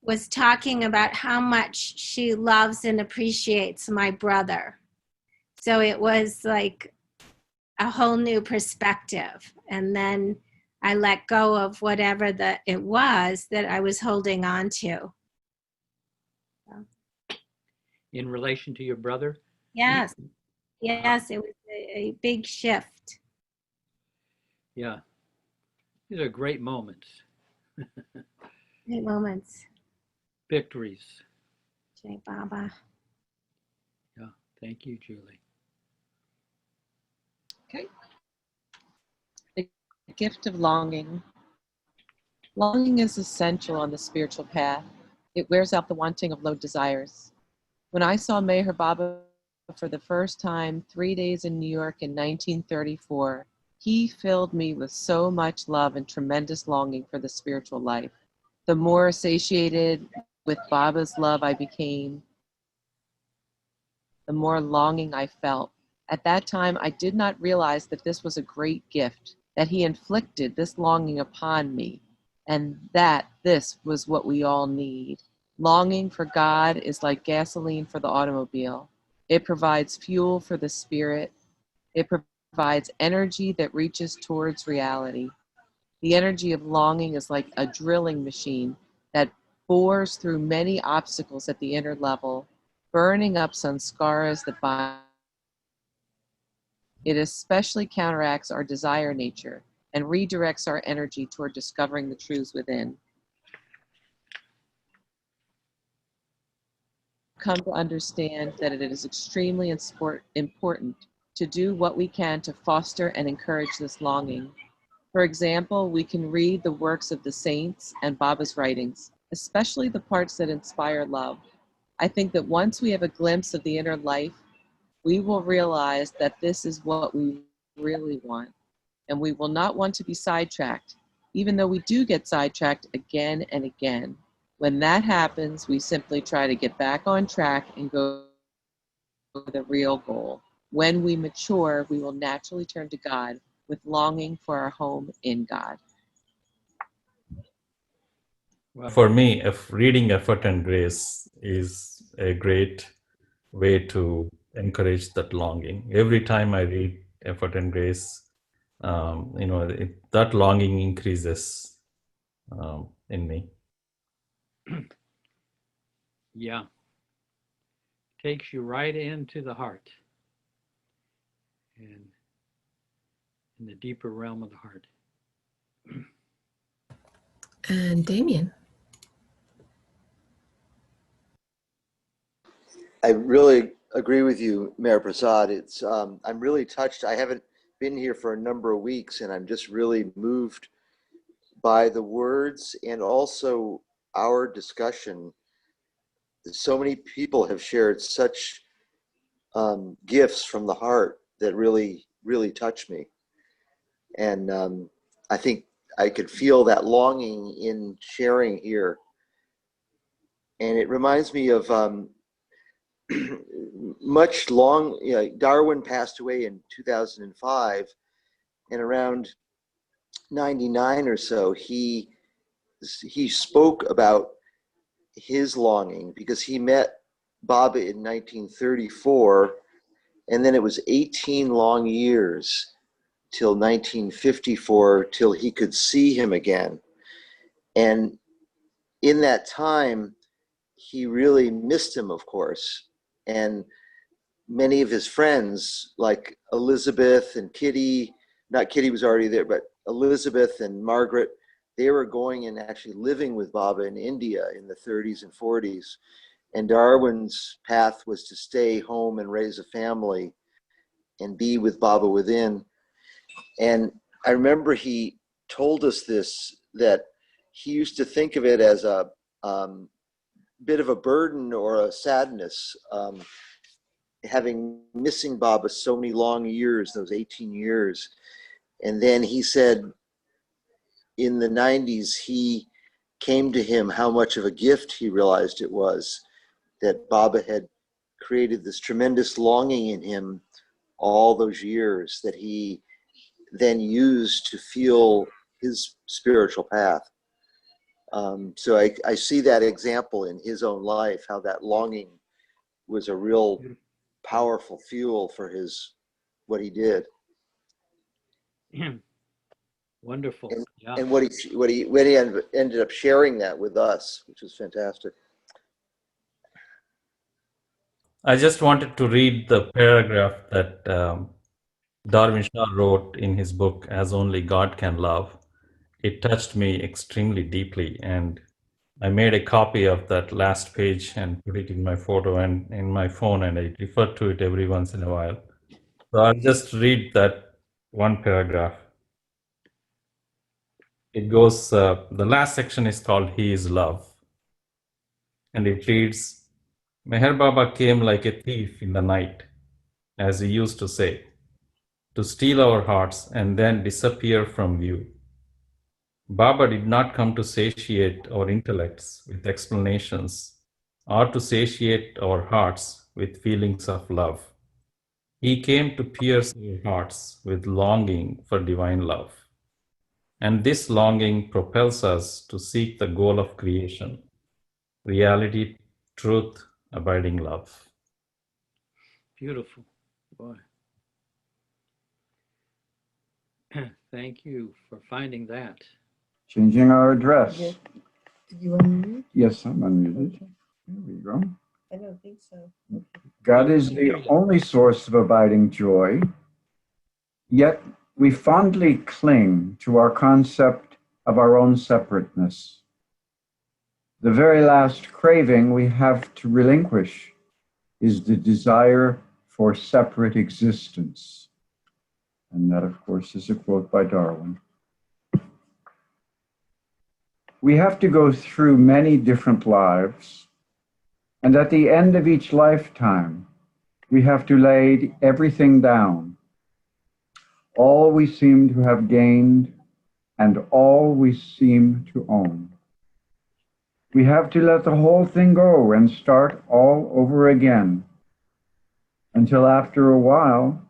was talking about how much she loves and appreciates my brother. So it was like a whole new perspective. And then I let go of whatever it was that I was holding on to. In relation to your brother? Yes. Yes, it was a big shift. Yeah. These are great moments. Great moments. Victories. Jai Baba. Yeah. Thank you, Julie. Okay. The gift of longing. Longing is essential on the spiritual path. It wears out the wanting of low desires. When I saw Meher Baba for the first time 3 days in New York in 1934, he filled me with so much love and tremendous longing for the spiritual life. The more satiated with Baba's love I became, the more longing I felt. At that time, I did not realize that this was a great gift, that he inflicted this longing upon me, and that this was what we all need. Longing for God is like gasoline for the automobile. It provides fuel for the spirit. It provides energy that reaches towards reality. The energy of longing is like a drilling machine that bores through many obstacles at the inner level, burning up sanskaras that bind. It especially counteracts our desire nature and redirects our energy toward discovering the truths within. Come to understand that it is extremely important to do what we can to foster and encourage this longing. For example, we can read the works of the saints and Baba's writings, especially the parts that inspire love. I think that once we have a glimpse of the inner life, we will realize that this is what we really want, and we will not want to be sidetracked, even though we do get sidetracked again and again. When that happens, we simply try to get back on track and go for the real goal. When we mature, we will naturally turn to God with longing for our home in God. Wow. For me, if reading Effort and Grace is a great way to encourage that longing. Every time I read Effort and Grace, that longing increases in me. Yeah. Takes you right into the heart and in the deeper realm of the heart. And Damien. I really agree with you, Mayor Prasad. I'm really touched. I haven't been here for a number of weeks, and I'm just really moved by the words and also our discussion. So many people have shared such gifts from the heart that really, really touch me. And I think I could feel that longing in sharing here. And it reminds me of Darwin passed away in 2005, and around 99 or so, he spoke about his longing because he met Baba in 1934, and then it was 18 long years till 1954 till he could see him again. And in that time, he really missed him, of course. And many of his friends, like Elizabeth and Kitty, not Kitty was already there, but Elizabeth and Margaret, they were going and actually living with Baba in India in the 30s and 40s. And Darwin's path was to stay home and raise a family and be with Baba within. And I remember he told us this, that he used to think of it as a bit of a burden or a sadness, having missing Baba so many long years, those 18 years. And then he said in the 90s, he came to him how much of a gift he realized it was that Baba had created this tremendous longing in him all those years that he then used to feel his spiritual path. So I see that example in his own life, how that longing was a real powerful fuel for what he did. Wonderful. Yeah. And when he ended up sharing that with us, which was fantastic. I just wanted to read the paragraph that Darwin Shaw wrote in his book, As Only God Can Love. It touched me extremely deeply, and I made a copy of that last page and put it in my photo and in my phone, and I refer to it every once in a while. So I'll just read that one paragraph. It goes, the last section is called He is Love. And it reads, Meher Baba came like a thief in the night, as he used to say, to steal our hearts and then disappear from view. Baba did not come to satiate our intellects with explanations or to satiate our hearts with feelings of love. He came to pierce our hearts with longing for divine love. And this longing propels us to seek the goal of creation, reality, truth, abiding love. Beautiful. Boy. Thank you for finding that. Changing our address. Did you unmute? Yes, I'm unmuted. There we go. I don't think so. God is the only source of abiding joy, yet we fondly cling to our concept of our own separateness. The very last craving we have to relinquish is the desire for separate existence. And that, of course, is a quote by Darwin. We have to go through many different lives, and at the end of each lifetime, we have to lay everything down, all we seem to have gained and all we seem to own. We have to let the whole thing go and start all over again, until after a while,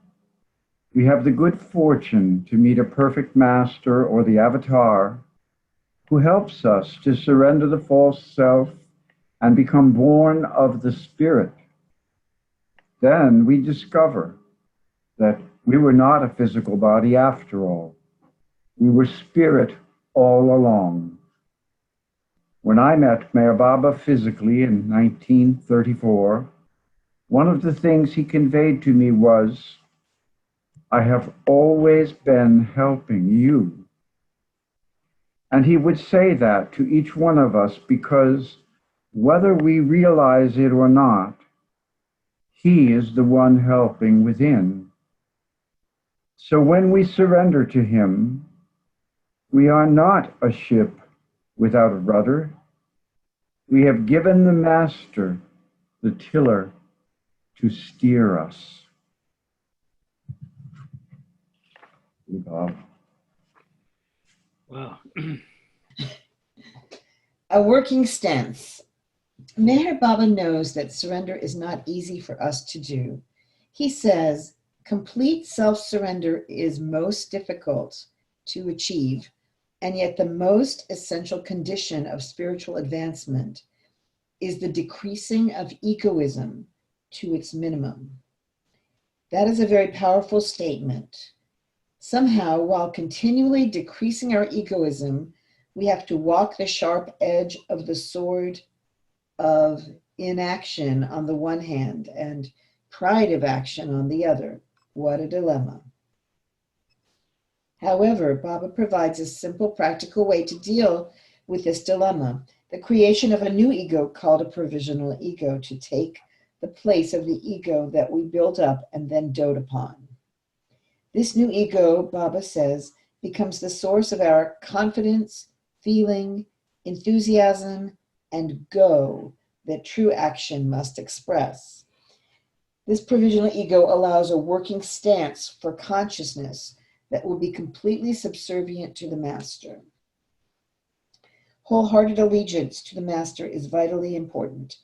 we have the good fortune to meet a perfect master or the avatar who helps us to surrender the false self and become born of the Spirit. Then we discover that we were not a physical body after all. We were spirit all along. When I met Meher Baba physically in 1934, one of the things he conveyed to me was, "I have always been helping you." And he would say that to each one of us because whether we realize it or not, he is the one helping within. So when we surrender to him, we are not a ship without a rudder. We have given the master the tiller to steer us. Bob. Wow. A working stance. Meher Baba knows that surrender is not easy for us to do. He says, complete self-surrender is most difficult to achieve, and yet the most essential condition of spiritual advancement is the decreasing of egoism to its minimum. That is a very powerful statement. Somehow, while continually decreasing our egoism, we have to walk the sharp edge of the sword of inaction on the one hand and pride of action on the other. What a dilemma. However, Baba provides a simple, practical way to deal with this dilemma: the creation of a new ego called a provisional ego to take the place of the ego that we built up and then dote upon. This new ego, Baba says, becomes the source of our confidence, feeling, enthusiasm, and go that true action must express. This provisional ego allows a working stance for consciousness that will be completely subservient to the master. Wholehearted allegiance to the master is vitally important.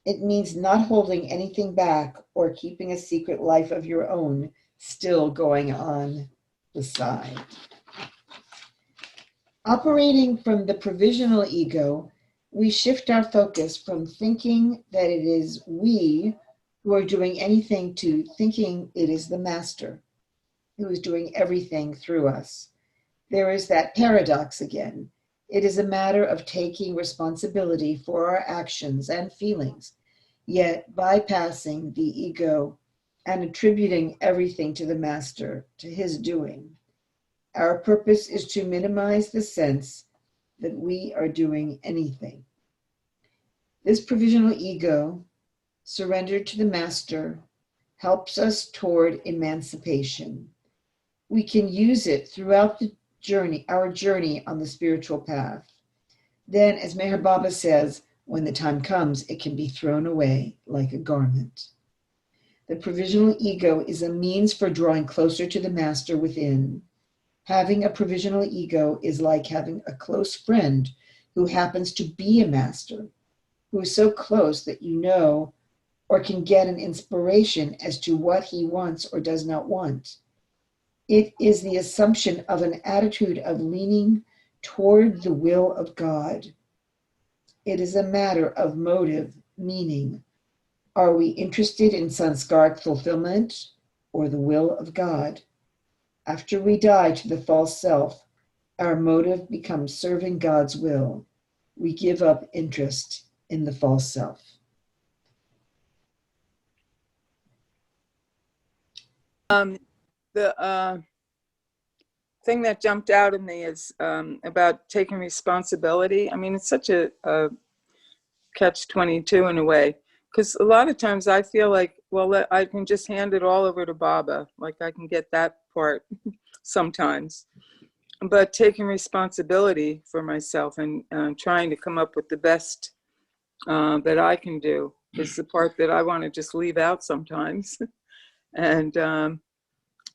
It means not holding anything back or keeping a secret life of your own still going on the side. Operating from the provisional ego, we shift our focus from thinking that it is we who are doing anything to thinking it is the master who is doing everything through us. There is that paradox again. It is a matter of taking responsibility for our actions and feelings, yet bypassing the ego and attributing everything to the master, to his doing. Our purpose is to minimize the sense that we are doing anything. This provisional ego, surrendered to the master, helps us toward emancipation. We can use it throughout the journey, our journey on the spiritual path. Then, as Meher Baba says, when the time comes, it can be thrown away like a garment. The provisional ego is a means for drawing closer to the master within. Having a provisional ego is like having a close friend who happens to be a master, who is so close that you know or can get an inspiration as to what he wants or does not want. It is the assumption of an attitude of leaning toward the will of God. It is a matter of motive, meaning, are we interested in sanskar fulfillment or the will of God? After we die to the false self, our motive becomes serving God's will. We give up interest in the false self. The thing that jumped out at me is about taking responsibility. I mean, it's such a catch-22 in a way, because a lot of times I feel like, well, I can just hand it all over to Baba. Like I can get that part sometimes. But taking responsibility for myself and trying to come up with the best that I can do is the part that I want to just leave out sometimes. And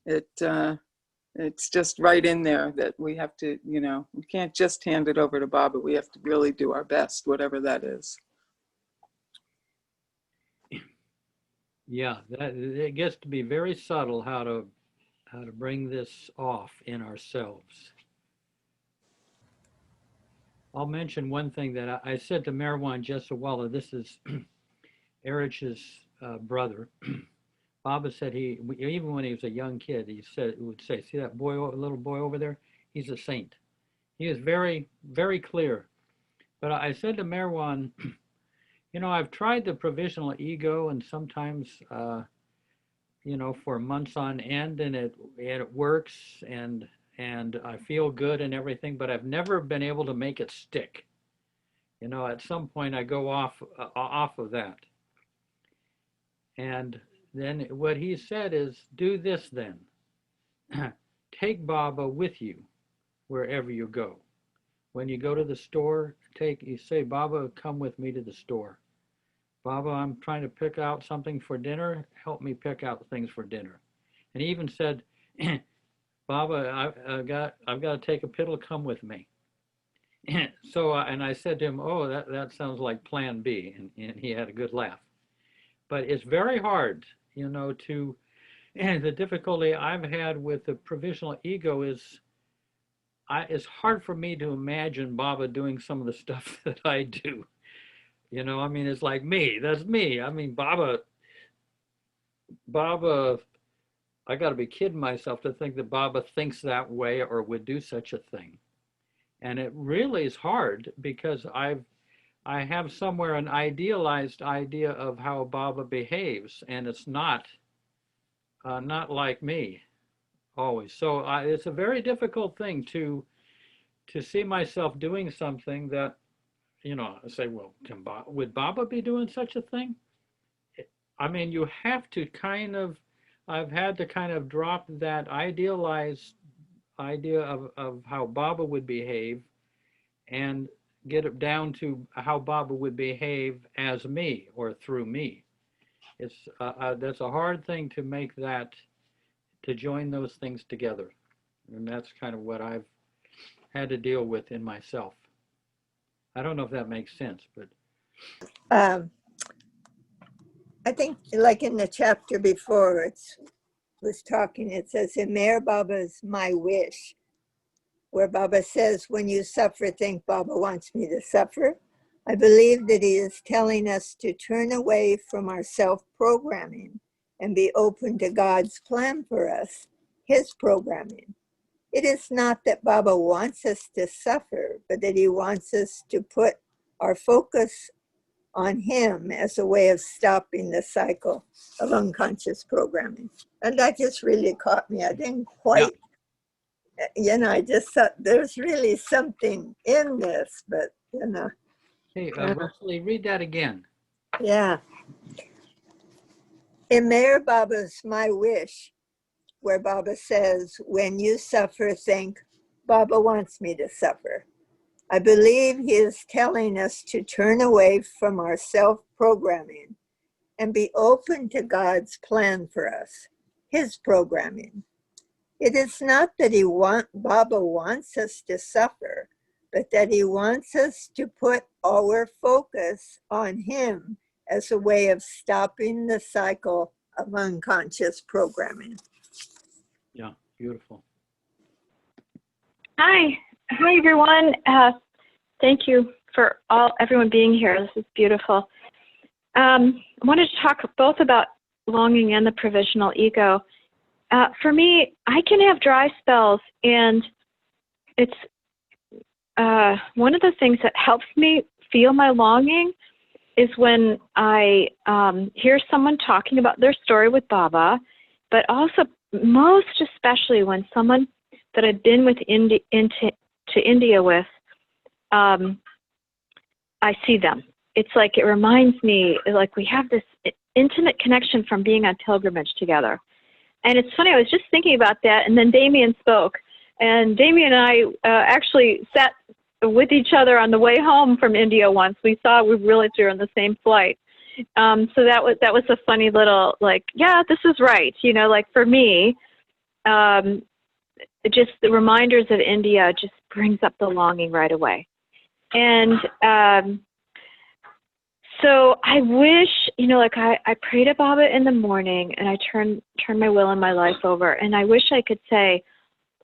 it's just right in there that we have to, we can't just hand it over to Baba. We have to really do our best, whatever that is. Yeah, it gets to be very subtle how to bring this off in ourselves. I'll mention one thing that I said to Marwan Jesawala. This is Erich's brother. Baba said even when he was a young kid, he would say, "See that boy, little boy over there? He's a saint." He is very, very clear. But I said to Marwan, I've tried the provisional ego, and sometimes, for months on end, and it works, and I feel good and everything, but I've never been able to make it stick. At some point I go off of that. And then what he said is, do this then. Take Baba with you wherever you go. When you go to the store, you say, Baba, come with me to the store. Baba, I'm trying to pick out something for dinner. Help me pick out things for dinner. And he even said, Baba, I've got to take a pill. Come with me. So, and I said to him, oh, that sounds like Plan B. And he had a good laugh. But it's very hard, and the difficulty I've had with the provisional ego is it's hard for me to imagine Baba doing some of the stuff that I do. It's like me. That's me. Baba, I got to be kidding myself to think that Baba thinks that way or would do such a thing. And it really is hard because I have somewhere an idealized idea of how Baba behaves, and it's not like me always. So it's a very difficult thing to see myself doing something that, I say, well, would Baba be doing such a thing? You have to I've had to kind of drop that idealized idea of how Baba would behave and get it down to how Baba would behave as me or through me. It's that's a hard thing to make to join those things together. And that's kind of what I've had to deal with in myself. I don't know if that makes sense, but. I think like in the chapter before it says, Imer Baba's my wish, where Baba says, when you suffer, think Baba wants me to suffer. I believe that he is telling us to turn away from our self-programming and be open to God's plan for us, his programming. It is not that Baba wants us to suffer, but that he wants us to put our focus on him as a way of stopping the cycle of unconscious programming. And that just really caught me. I didn't quite, I just thought there's really something in this, but, Hey, Rosalie, read that again. Yeah. In Mayor Baba's My Wish, where Baba says, when you suffer, think, Baba wants me to suffer. I believe he is telling us to turn away from our self-programming and be open to God's plan for us, his programming. It is not that Baba wants us to suffer, but that he wants us to put our focus on him as a way of stopping the cycle of unconscious programming. Yeah, beautiful. Hi everyone. Thank you for everyone being here. This is beautiful. I wanted to talk both about longing and the provisional ego. For me, I can have dry spells, and it's one of the things that helps me feel my longing is when I hear someone talking about their story with Baba, but also most especially when someone that I've been with to India with, I see them. It's like it reminds me, like we have this intimate connection from being on pilgrimage together. And it's funny, I was just thinking about that, and then Damien spoke. And Damien and I actually sat with each other on the way home from India once. We realized we were on the same flight. So that was a funny little, like, yeah, this is right. Like for me, just the reminders of India just brings up the longing right away. And so I wish, like I pray to Baba in the morning, and I turn my will and my life over. And I wish I could say,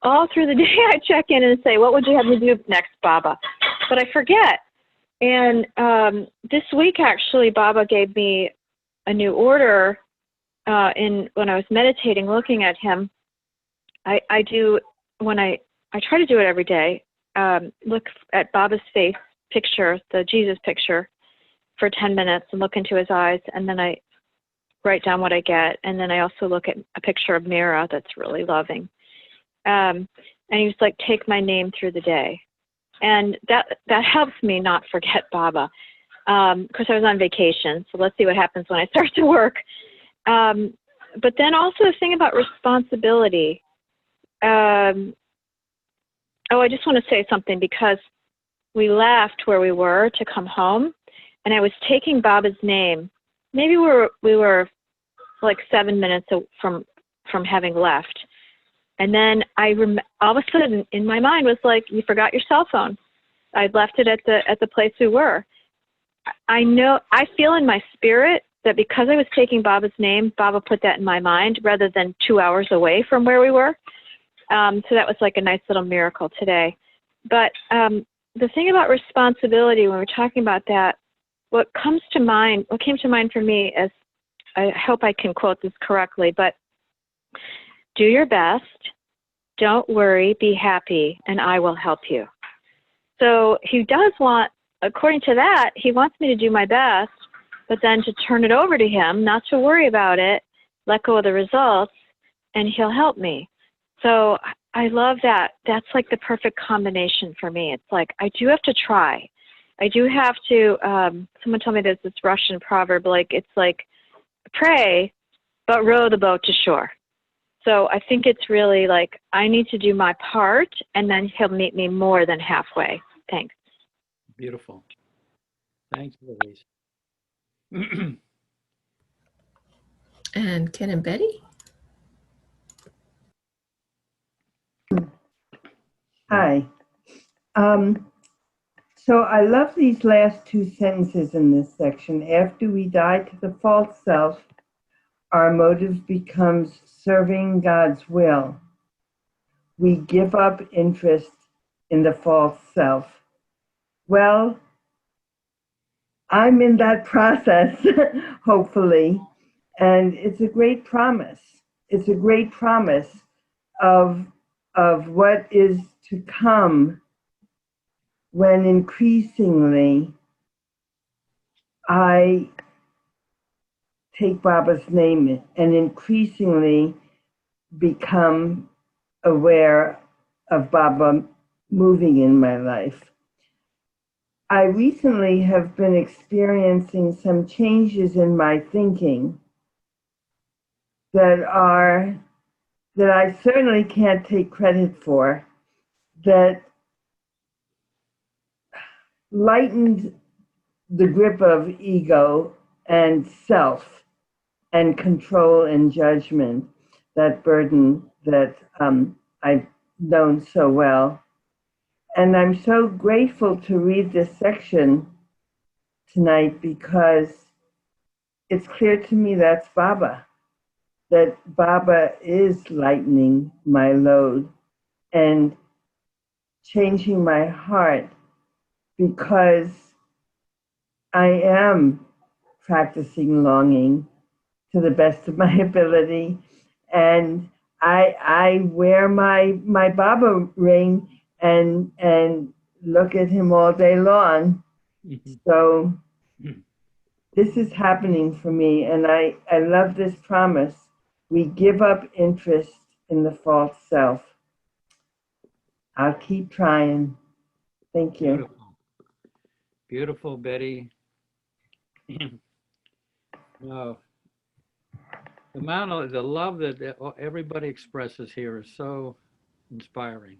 all through the day, I check in and say, what would you have me do next, Baba? but I forget. And this week, actually, Baba gave me a new order when I was meditating, looking at him. I try to do it every day. Look at Baba's face picture, the Jesus picture, for 10 minutes and look into his eyes, and then I write down what I get, and then I also look at a picture of Mira that's really loving. And he was like, take my name through the day. And that helps me not forget Baba. Of course, I was on vacation, so let's see what happens when I start to work. But then also the thing about responsibility. I just want to say something, because we left where we were to come home, and I was taking Baba's name. Maybe we were like 7 minutes from having left. And then all of a sudden in my mind was like, you forgot your cell phone. I'd left it at the place we were. I feel in my spirit that because I was taking Baba's name, Baba put that in my mind rather than 2 hours away from where we were. So that was like a nice little miracle today. But the thing about responsibility, when we're talking about that, what came to mind for me is, I hope I can quote this correctly, but do your best, don't worry, be happy, and I will help you. So he does want, according to that, he wants me to do my best, but then to turn it over to him, not to worry about it, let go of the results, and he'll help me. So I love that. That's like the perfect combination for me. It's like, I do have to try. I do have to, someone told me there's this Russian proverb, like, it's like, pray, but row the boat to shore. So I think it's really like, I need to do my part, and then he'll meet me more than halfway. Thanks. Beautiful. Thanks, Louise. And Ken and Betty? Hi. So I love these last two sentences in this section. After we die to the false self, our motive becomes serving God's will. We give up interest in the false self. Well, I'm in that process, hopefully, and it's a great promise. It's a great promise of what is to come when increasingly I take Baba's name and increasingly become aware of Baba moving in my life. I recently have been experiencing some changes in my thinking that I certainly can't take credit for, that lightened the grip of ego and self and control and judgment, that burden that I've known so well. And I'm so grateful to read this section tonight, because it's clear to me that's Baba, that Baba is lightening my load and changing my heart, because I am practicing longing to the best of my ability, and I wear my Baba ring and look at him all day long. So this is happening for me, and I love this promise. We give up interest in the false self. I'll keep trying. Thank you. Beautiful, beautiful, Betty. No, the amount of the love that everybody expresses here is so inspiring.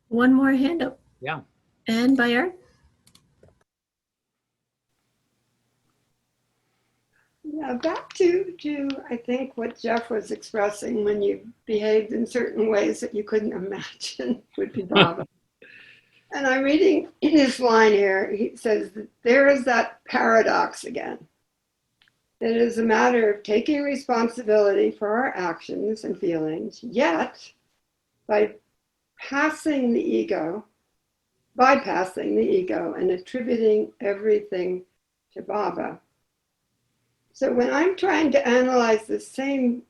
One more hand up. Yeah. And Bayard? Yeah, back to I think what Jeff was expressing, when you behaved in certain ways that you couldn't imagine would be Baba. And I'm reading this line here. He says that there is that paradox again. That it is a matter of taking responsibility for our actions and feelings, yet by passing the ego, bypassing the ego and attributing everything to Baba. So when I'm trying to analyze the same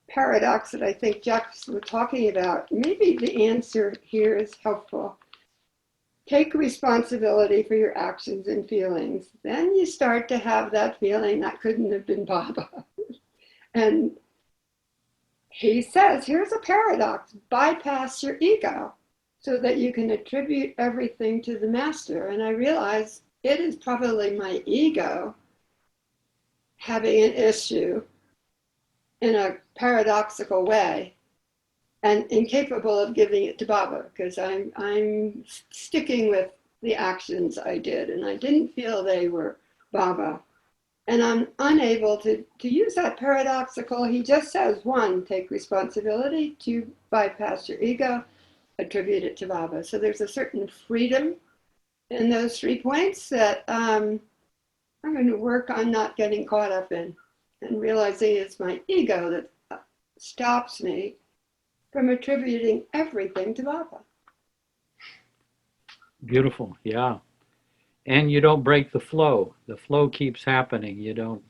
paradox that I think Jeff was talking about, maybe the answer here is helpful. Take responsibility for your actions and feelings. Then you start to have that feeling that couldn't have been Baba. And he says, here's a paradox: bypass your ego so that you can attribute everything to the master. And I realize it is probably my ego having an issue in a paradoxical way and incapable of giving it to Baba, because I'm sticking with the actions I did and I didn't feel they were Baba. And I'm unable to use that paradoxical. He just says, one, take responsibility; two, bypass your ego, attribute it to Baba. So there's a certain freedom in those 3 points that I'm going to work on not getting caught up in, and realizing it's my ego that stops me from attributing everything to Baba. Beautiful. Yeah. And you don't break the flow. The flow keeps happening. You don't,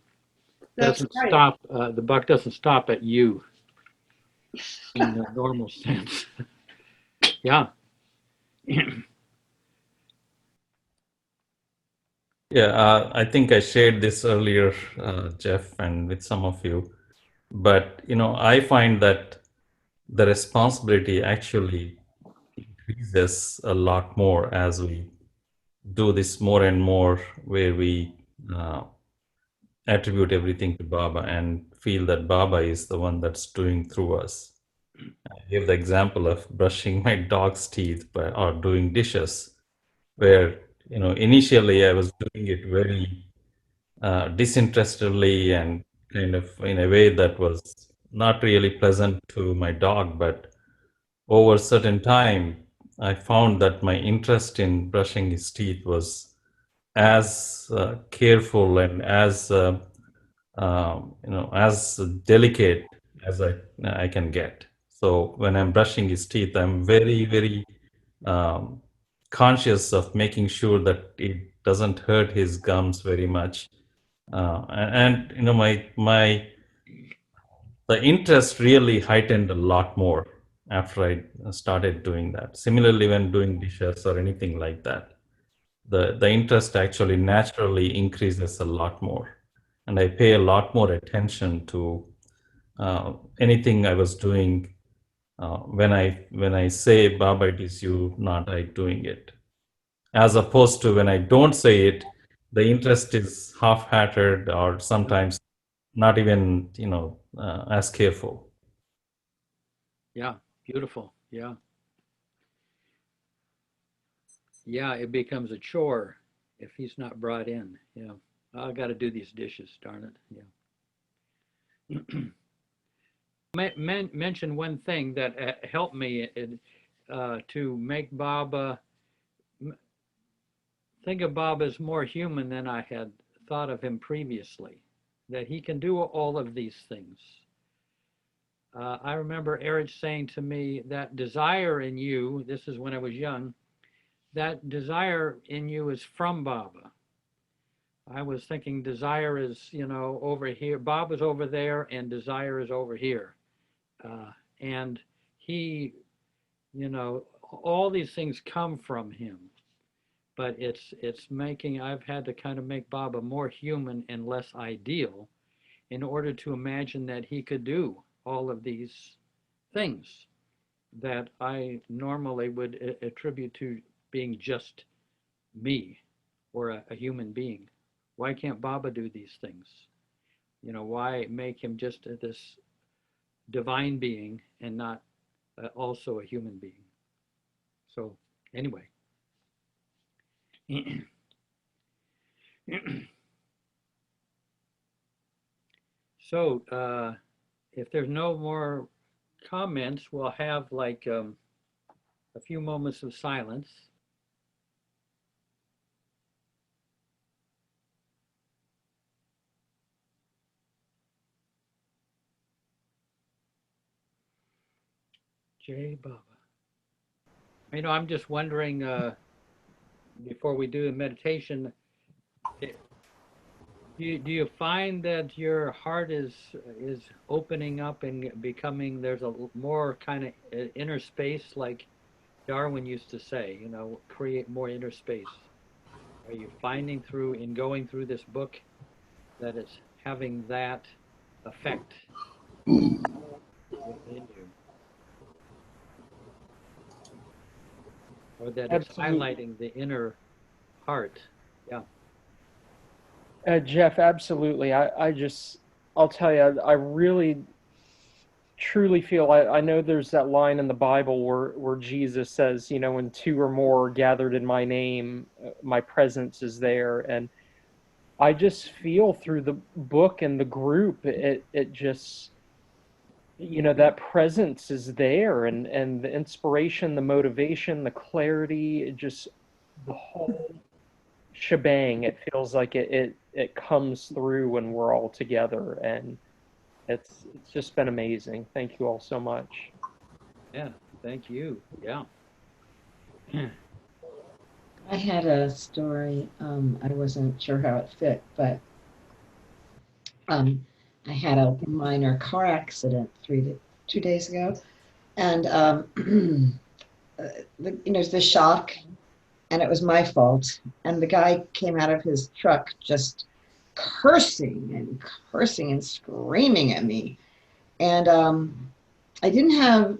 That's doesn't right. stop, the buck doesn't stop at you in the normal sense. Yeah. Yeah, I think I shared this earlier, Jeff, and with some of you. But I find that the responsibility actually increases a lot more as we do this more and more, where we attribute everything to Baba and feel that Baba is the one that's doing through us. I gave the example of brushing my dog's teeth or doing dishes, where initially I was doing it very disinterestedly and kind of in a way that was not really pleasant to my dog. But over a certain time, I found that my interest in brushing his teeth was as careful and as as delicate as I can get. So when I'm brushing his teeth, I'm very, very conscious of making sure that it doesn't hurt his gums very much. And the interest really heightened a lot more after I started doing that. Similarly, when doing dishes or anything like that, the interest actually naturally increases a lot more, and I pay a lot more attention to anything I was doing. When I say, Baba, it is you, not I doing it, as opposed to when I don't say it, the interest is half-hearted or sometimes not even as careful. Yeah. Beautiful. Yeah. Yeah. It becomes a chore if he's not brought in. Yeah. I got to do these dishes, darn it. Yeah. Mention one thing that helped me to make Baba think of Baba as more human than I had thought of him previously, that he can do all of these things. I remember Eric saying to me that desire in you, this is when I was young, that desire in you is from Baba. I was thinking desire is, over here, Baba's over there and desire is over here. And he, all these things come from him. But I've had to kind of make Baba more human and less ideal in order to imagine that he could do all of these things that I normally would attribute to being just me or a human being. Why can't Baba do these things? Why make him just this divine being and not also a human being? So anyway. So if there's no more comments, we'll have like a few moments of silence. Jai Baba. I'm just wondering, before we do the meditation, do you find that your heart is opening up and becoming, there's a more kind of inner space, like Darwin used to say, create more inner space? Are you finding in going through this book that it's having that effect within you? Or that it's Absolutely. highlighting the inner heart? Yeah. Jeff, absolutely. I'll tell you, I really truly feel, I know there's that line in the Bible where Jesus says, when two or more are gathered in my name, my presence is there. And I just feel through the book and the group, it just, that presence is there, and the inspiration, the motivation, the clarity, the whole shebang. It feels like it comes through when we're all together, and it's just been amazing. Thank you all so much. Yeah, thank you. Yeah. I had a story. I wasn't sure how it fit, but I had a minor car accident 2 days ago, and the shock, and it was my fault. And the guy came out of his truck just cursing and screaming at me, and I didn't have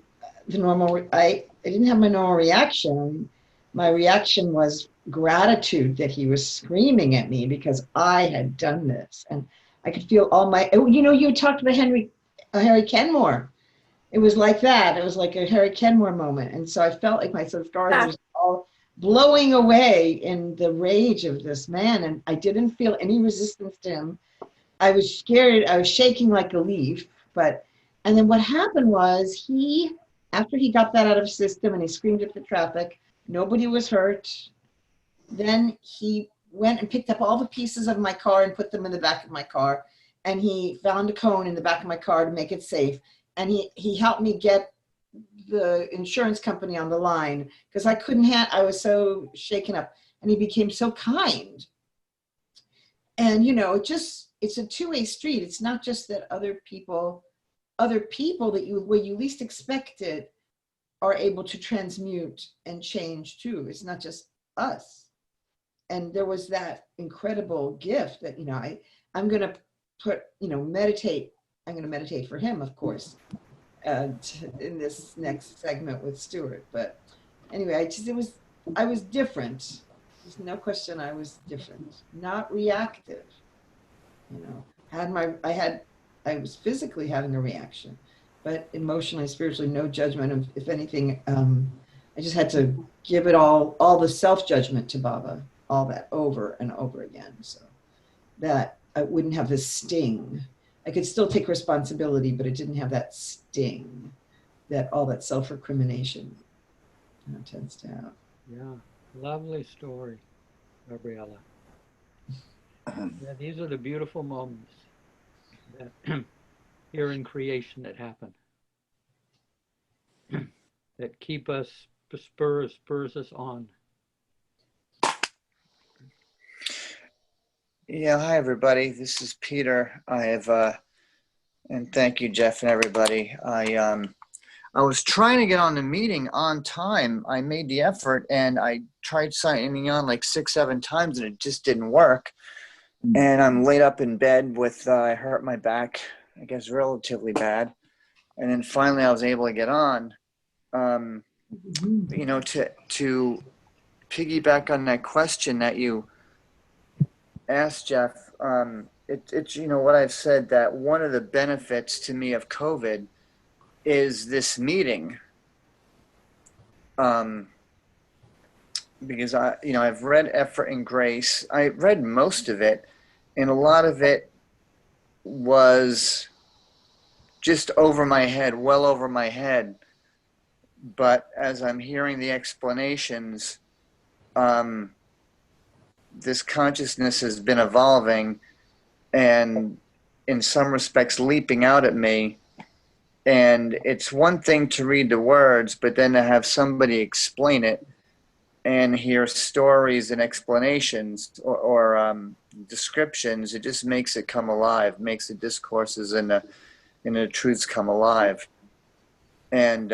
the normal. I didn't have my normal reaction. My reaction was gratitude that he was screaming at me because I had done this, and I could feel all my. You talked about Harry Kenmore. It was like that. It was like a Harry Kenmore moment, and so I felt like my sort of guard was all blowing away in the rage of this man, and I didn't feel any resistance to him. I was scared. I was shaking like a leaf, and then what happened was after he got that out of his system and he screamed at the traffic, nobody was hurt. Then he went and picked up all the pieces of my car and put them in the back of my car. And he found a cone in the back of my car to make it safe. And he helped me get the insurance company on the line because I was so shaken up. And he became so kind. And, it's a two-way street. It's not just that other people that where you least expect it are able to transmute and change too. It's not just us. And there was that incredible gift that, I'm going to meditate. I'm going to meditate for him, of course, in this next segment with Stuart. But anyway, I was different. There's no question I was different, not reactive. I was physically having a reaction, but emotionally, spiritually, no judgment. If anything, I just had to give it all the self-judgment to Baba, all that over and over again, so that I wouldn't have this sting. I could still take responsibility, but it didn't have that sting that all that self-recrimination tends to have. Yeah, lovely story, Gabriella. Yeah, these are the beautiful moments that here in creation that happen, that keep us, spurs us on. Yeah, hi everybody. This is Peter. And thank you, Jeff, and everybody. I was trying to get on the meeting on time. I made the effort, and I tried signing on like 6-7 times, and it just didn't work. And I'm laid up in bed with I hurt my back, I guess, relatively bad. And then finally, I was able to get on. To piggyback on that question that you asked, Jeff, it's what I've said, that one of the benefits to me of COVID is this meeting, because I've read Effort and Grace. I read most of it, and a lot of it was just over my head, well over my head. But as I'm hearing the explanations, this consciousness has been evolving and in some respects leaping out at me. And it's one thing to read the words, but then to have somebody explain it and hear stories and explanations or descriptions, it just makes it come alive, makes the discourses and the truths come alive. And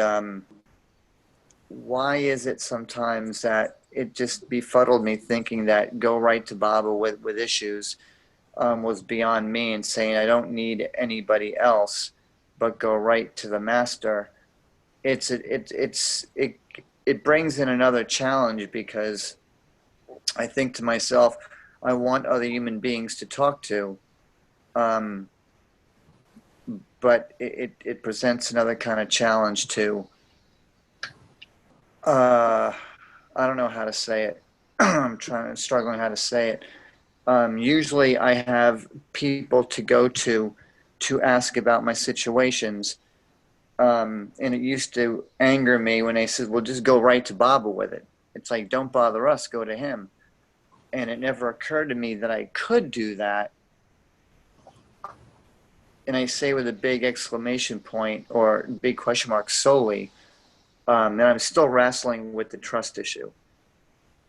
why is it sometimes that it just befuddled me thinking that go right to Baba with issues was beyond me, and saying I don't need anybody else but go right to the master. It brings in another challenge, because I think to myself, I want other human beings to talk to, but it presents another kind of challenge to, I don't know how to say it. I'm struggling how to say it. Usually I have people to go to ask about my situations. And it used to anger me when they said, well, just go right to Baba with it. It's like, don't bother us, go to him. And it never occurred to me that I could do that. And I say with a big exclamation point or big question mark solely, and I'm still wrestling with the trust issue.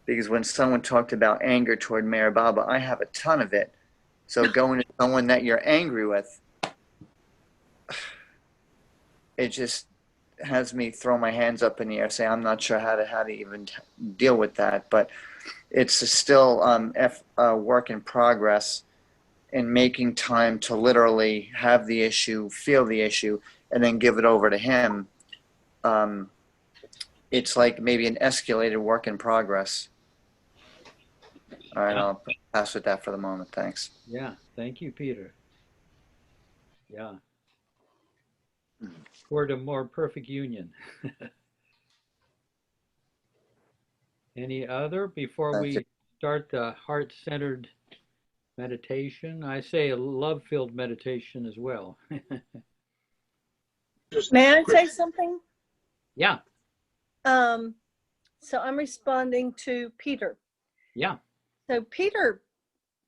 Because when someone talked about anger toward Mayor Baba, I have a ton of it. So going to someone that you're angry with, it just has me throw my hands up in the air, say I'm not sure how to even deal with that. But it's still a work in progress in making time to literally have the issue, feel the issue, and then give it over to him. It's like maybe an escalated work in progress. All right, I'll pass with that for the moment. Thanks. Yeah, thank you, Peter. Yeah. Toward a more perfect union. Any other before we start the heart-centered meditation? I say a love-filled meditation as well. May I say something? Yeah. So I'm responding to Peter. Yeah. So Peter,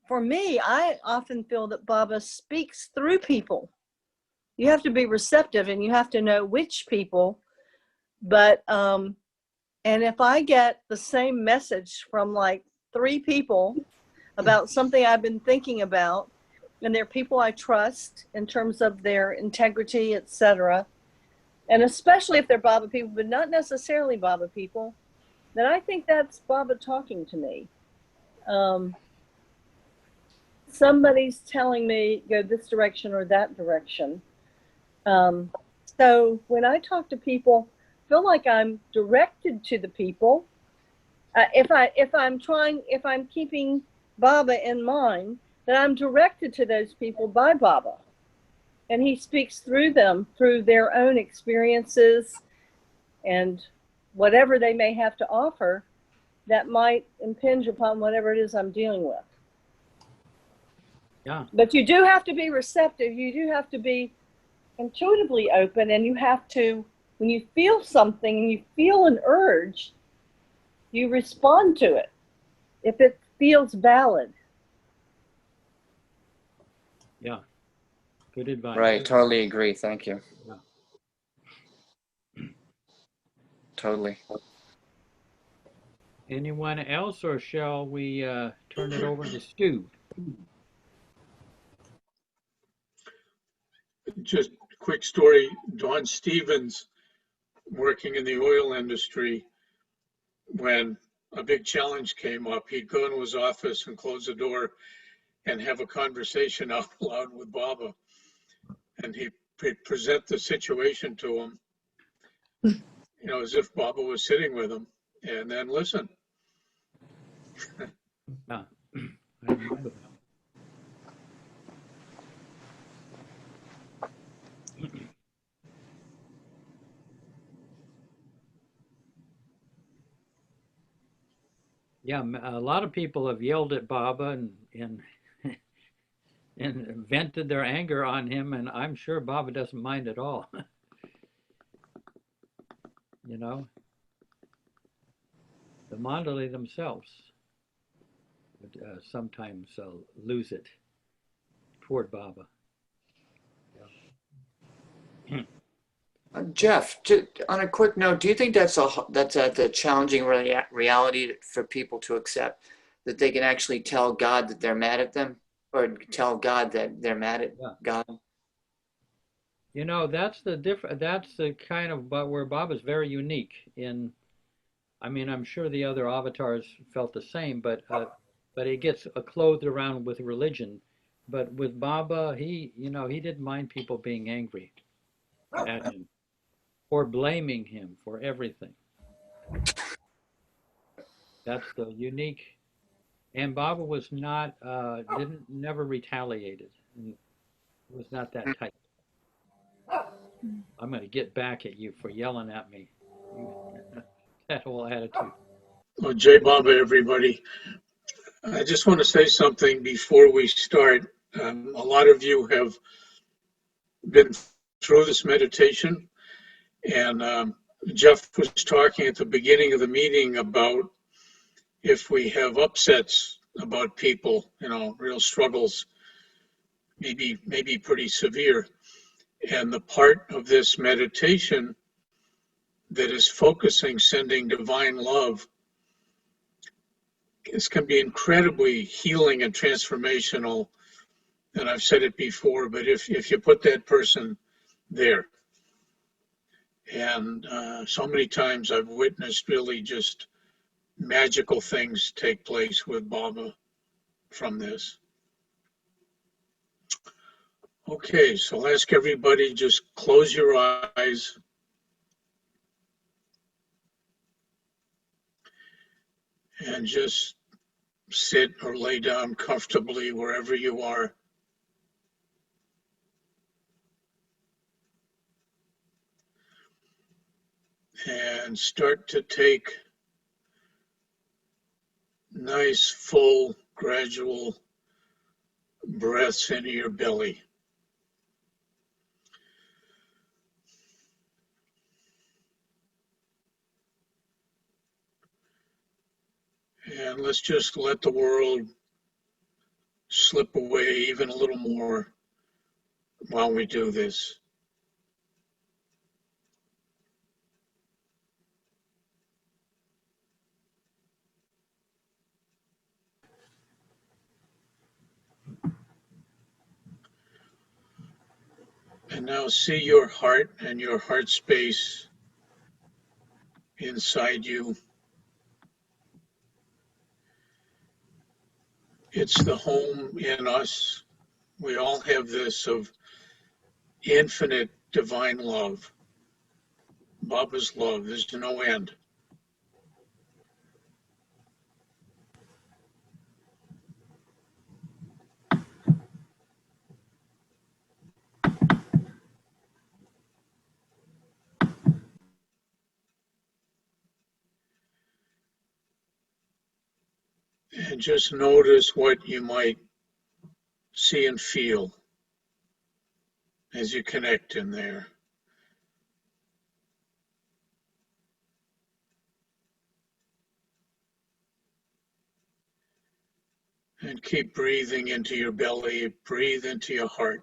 for me, I often feel that Baba speaks through people. You have to be receptive and you have to know which people. But, and if I get the same message from like 3 people about something I've been thinking about, and they're people I trust in terms of their integrity, etc., and especially if they're Baba people, but not necessarily Baba people, then I think that's Baba talking to me. Somebody's telling me go this direction or that direction. So when I talk to people, I feel like I'm directed to the people. If I'm keeping Baba in mind, then I'm directed to those people by Baba. And he speaks through them, through their own experiences and whatever they may have to offer that might impinge upon whatever it is I'm dealing with. Yeah. But you do have to be receptive. You do have to be intuitively open, and you have to, when you feel something and you feel an urge, you respond to it if it feels valid. Yeah. Good advice. Right, totally agree. Thank you. Yeah. Totally. Anyone else, or shall we turn it over to Stu? Just a quick story. Don Stevens, working in the oil industry, when a big challenge came up, he'd go into his office and close the door and have a conversation out loud with Baba. And he'd present the situation to him, as if Baba was sitting with him, and then listen. Yeah. I remember that. Yeah, a lot of people have yelled at Baba and and vented their anger on him, and I'm sure Baba doesn't mind at all. The Mandali themselves would sometimes lose it toward Baba. Yeah. Jeff, on a quick note, do you think that's the challenging reality for people to accept, that they can actually tell God that they're mad at them, or tell God that they're mad at God? You know, that's the kind of where Bob is very unique in. I mean, I'm sure the other avatars felt the same, but he gets clothed around with religion. But with Baba, he didn't mind people being angry at him or blaming him for everything. That's the unique. And Baba was not, didn't never retaliated. And was not that type. I'm going to get back at you for yelling at me. That whole attitude. Well, Jai Baba, everybody. I just want to say something before we start. A lot of you have been through this meditation, and Jeff was talking at the beginning of the meeting about if we have upsets about people, real struggles, maybe pretty severe. And the part of this meditation that is focusing, sending divine love, this can be incredibly healing and transformational. And I've said it before, but if you put that person there, and so many times I've witnessed really just magical things take place with Baba from this. Okay, so I'll ask everybody, just close your eyes. And just sit or lay down comfortably wherever you are. And start to take nice, full, gradual breaths into your belly. And let's just let the world slip away even a little more while we do this. And now see your heart and your heart space inside you. It's the home in us. We all have this of infinite divine love. Baba's love, there's no end. And just notice what you might see and feel as you connect in there. And keep breathing into your belly, breathe into your heart.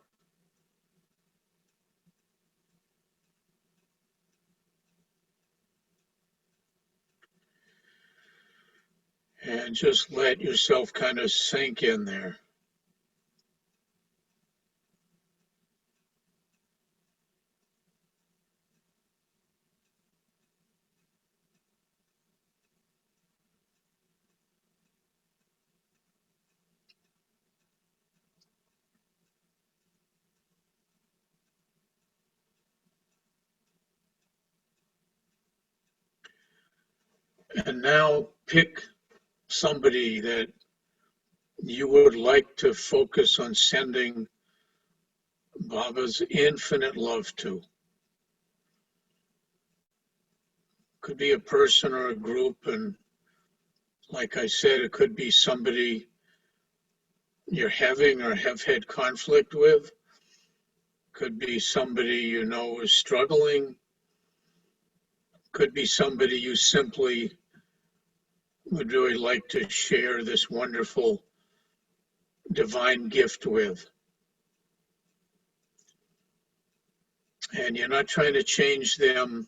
And just let yourself kind of sink in there. And now pick somebody that you would like to focus on sending Baba's infinite love to. Could be a person or a group, and like I said, it could be somebody you're having or have had conflict with. Could be somebody you know is struggling. Could be somebody you simply would really like to share this wonderful divine gift with. And you're not trying to change them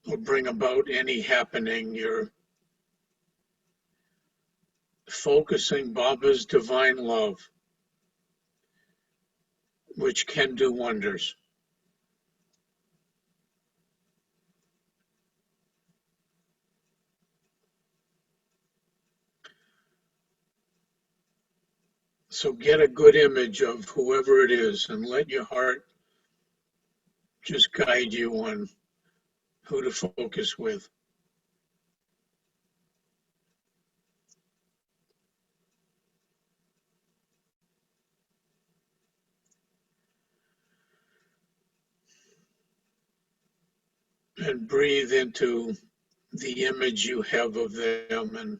or bring about any happening. You're focusing Baba's divine love, which can do wonders. So get a good image of whoever it is and let your heart just guide you on who to focus with. And breathe into the image you have of them and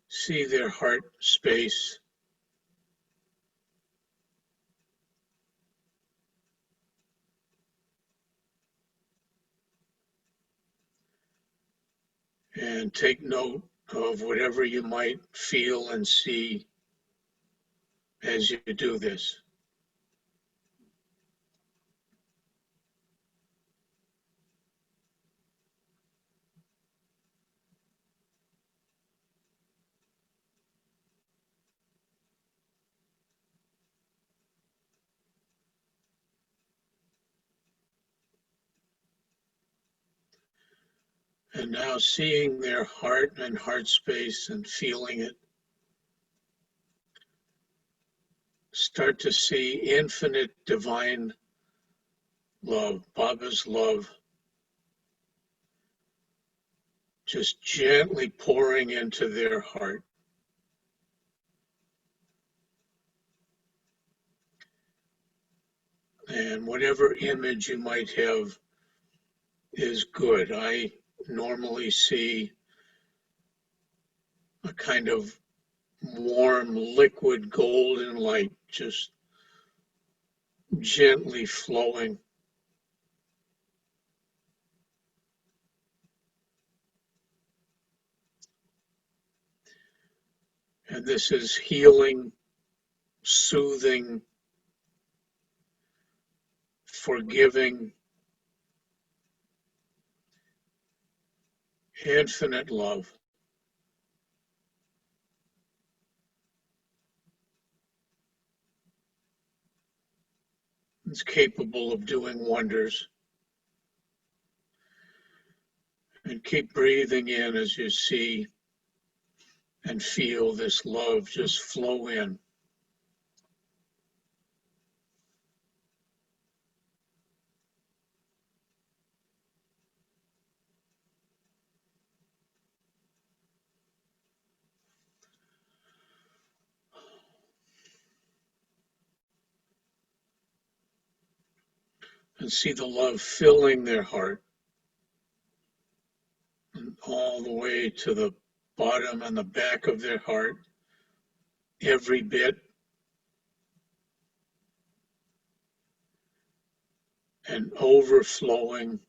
see their heart space. And take note of whatever you might feel and see as you do this. And now seeing their heart and heart space and feeling it, start to see infinite divine love, Baba's love, just gently pouring into their heart. And whatever image you might have is good. I normally see a kind of warm, liquid, golden light just gently flowing. And this is healing, soothing, forgiving, infinite love. It's capable of doing wonders. And keep breathing in as you see and feel this love just flow in. And see the love filling their heart and all the way to the bottom and the back of their heart, every bit, and overflowing.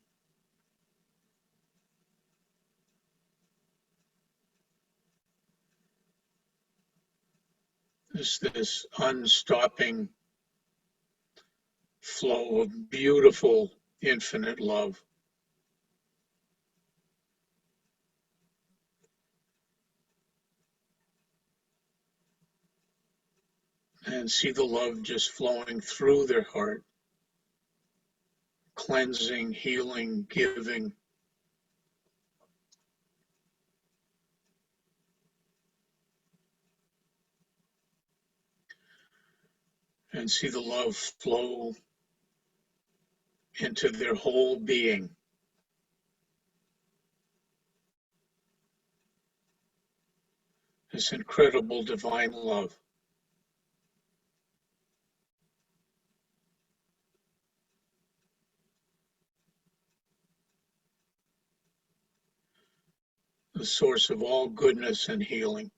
This unstopping flow of beautiful, infinite love. And see the love just flowing through their heart, cleansing, healing, giving. And see the love flow into their whole being. This incredible divine love. The source of all goodness and healing.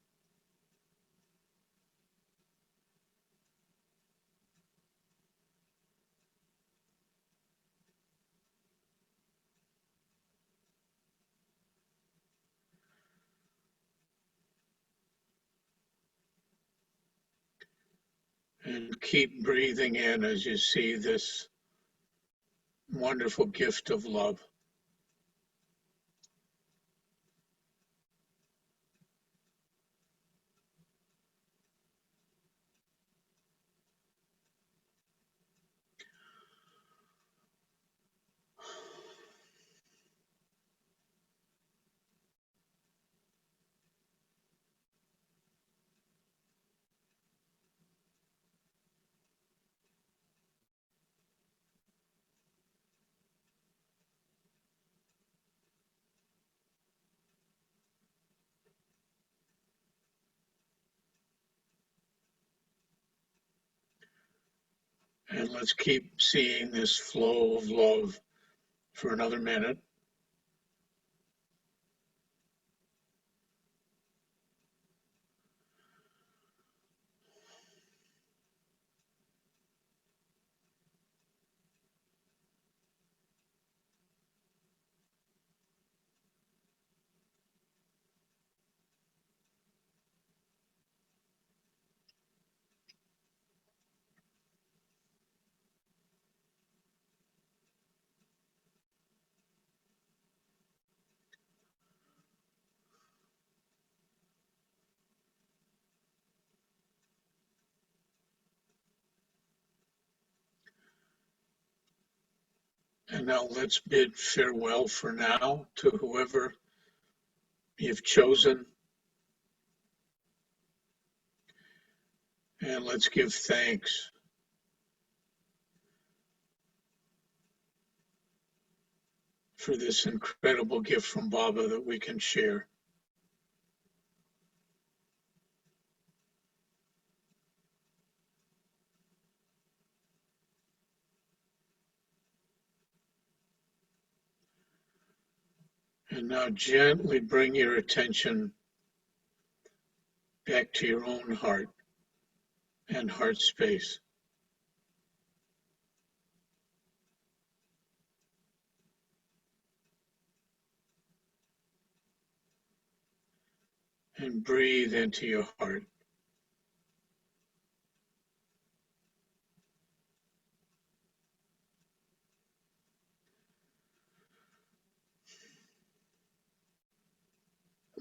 And keep breathing in as you see this wonderful gift of love. And let's keep seeing this flow of love for another minute. And now let's bid farewell for now to whoever you've chosen. And let's give thanks for this incredible gift from Baba that we can share. And now gently bring your attention back to your own heart and heart space. And breathe into your heart.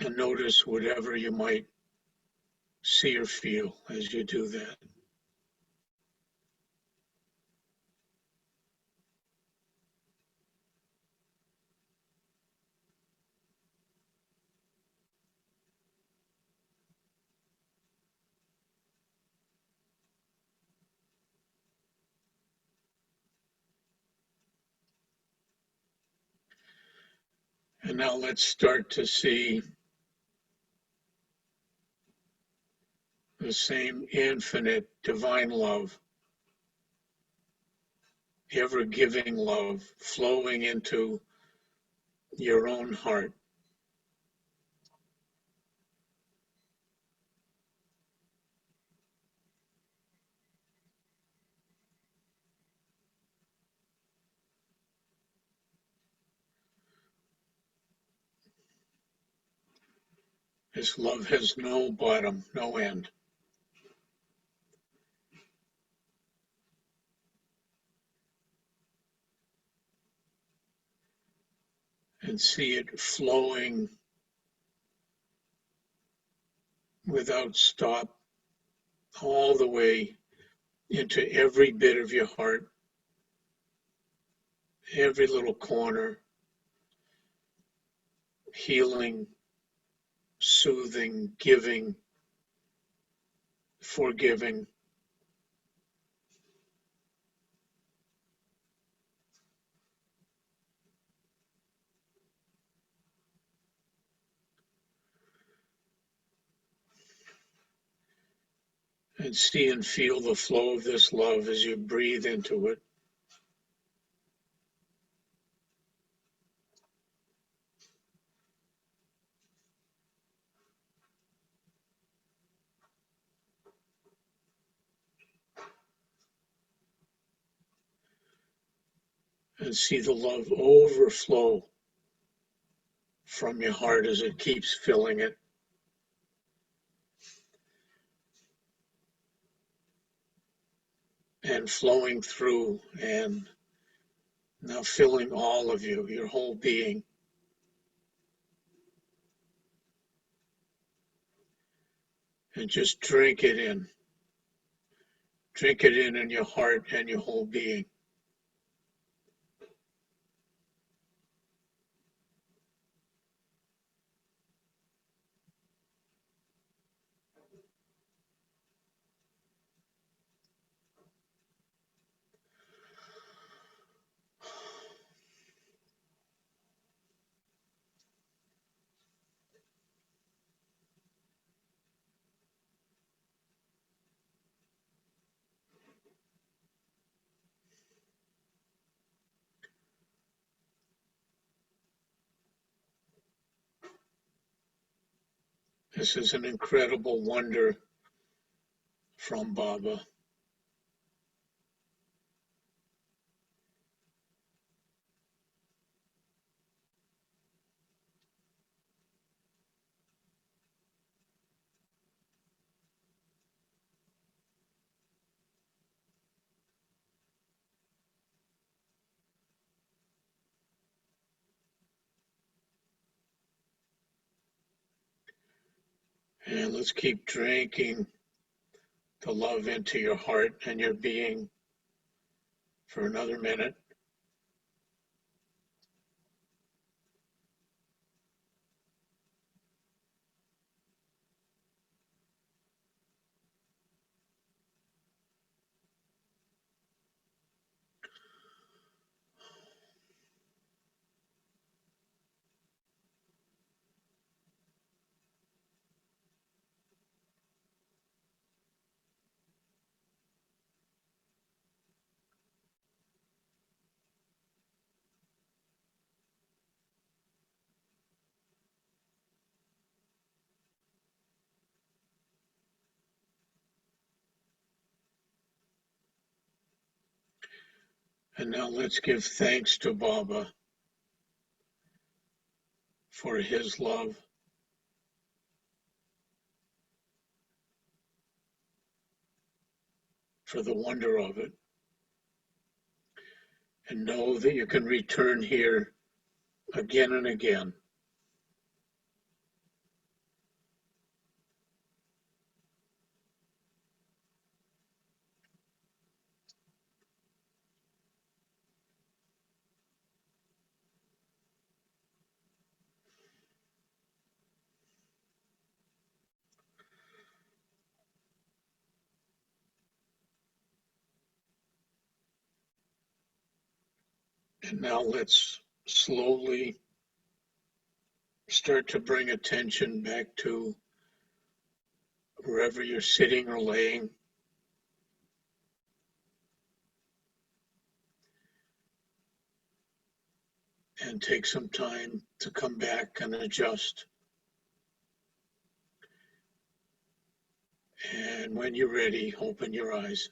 And notice whatever you might see or feel as you do that. And now let's start to see the same infinite divine love, ever-giving love flowing into your own heart. This love has no bottom, no end. And see it flowing without stop all the way into every bit of your heart, every little corner, healing, soothing, giving, forgiving. And see and feel the flow of this love as you breathe into it. And see the love overflow from your heart as it keeps filling it. and flowing through and now filling all of you, your whole being. And just drink it in. Drink it in your heart and your whole being. This is an incredible wonder from Baba. And let's keep drinking the love into your heart and your being for another minute. And now let's give thanks to Baba for his love, for the wonder of it. And know that you can return here again and again. And now let's slowly start to bring attention back to wherever you're sitting or laying. And take some time to come back and adjust. And when you're ready, open your eyes.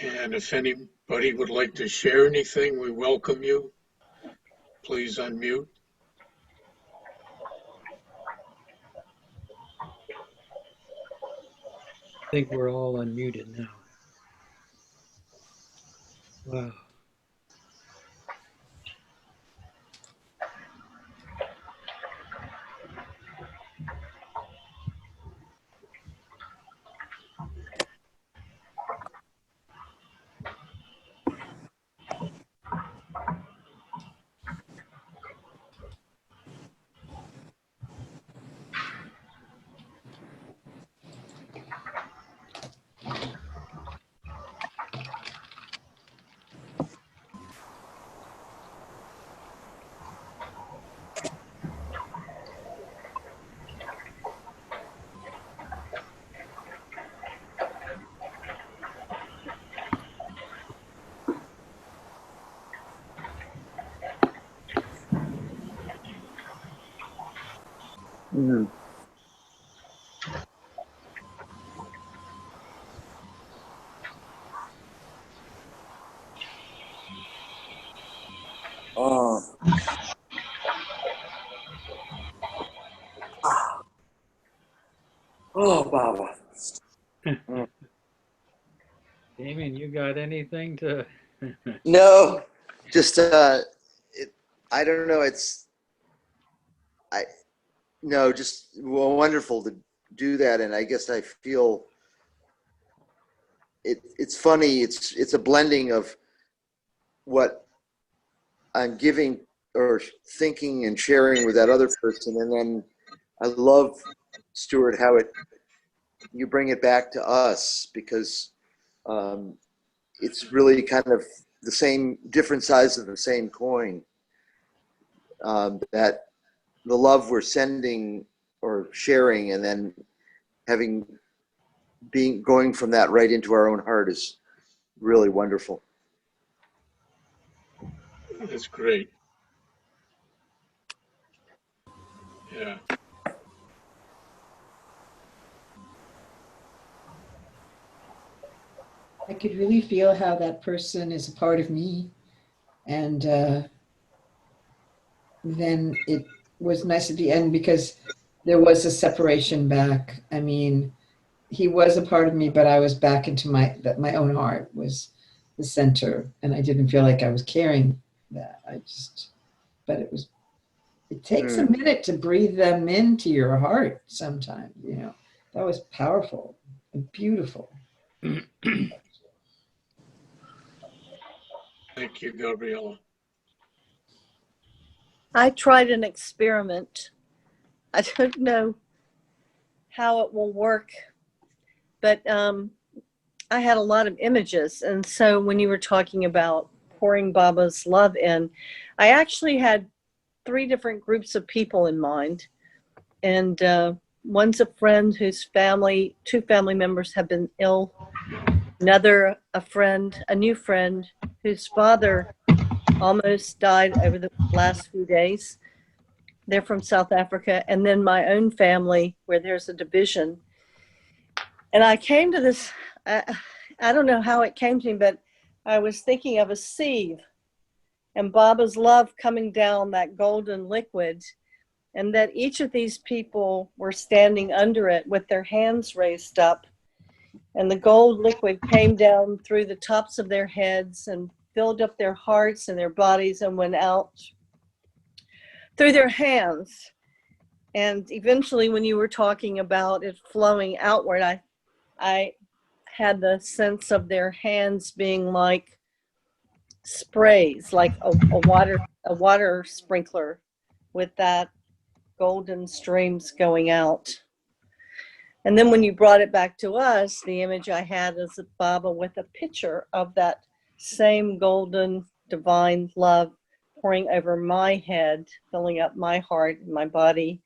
And if anybody would like to share anything, we welcome you. Please unmute. I think we're all unmuted now. Wow. Mm. Oh. Oh, Baba. Mm. Damien, you got anything to? No, just I don't know. I no, just wonderful to do that, and I guess I feel it's funny. It's a blending of what I'm giving or thinking and sharing with that other person, and then I love, Stuart, how you bring it back to us, because it's really kind of the same, different sides of the same coin. That the love we're sending or sharing, and then going from that right into our own heart is really wonderful. That's great. Yeah. I could really feel how that person is a part of me. And then it was nice at the end because there was a separation back. I mean, he was a part of me, but I was back into my own heart was the center. And I didn't feel like I was carrying that. But it takes a minute to breathe them into your heart sometimes, you know. That was powerful and beautiful. Thank you, Gabriella. I tried an experiment. I don't know how it will work, but I had a lot of images. And so when you were talking about pouring Baba's love in, I actually had 3 different groups of people in mind. And one's a friend whose 2 family members have been ill. Another, a new friend whose father almost died over the last few days. They're from South Africa. And then my own family, where there's a division. And I came to this, I don't know how it came to me, but I was thinking of a sieve and Baba's love coming down that golden liquid, and that each of these people were standing under it with their hands raised up, and the gold liquid came down through the tops of their heads and filled up their hearts and their bodies and went out through their hands. And eventually, when you were talking about it flowing outward, I had the sense of their hands being like sprays, like a water sprinkler with that golden streams going out. And then when you brought it back to us, the image I had is of Baba with a picture of that same golden divine love pouring over my head, filling up my heart and my body.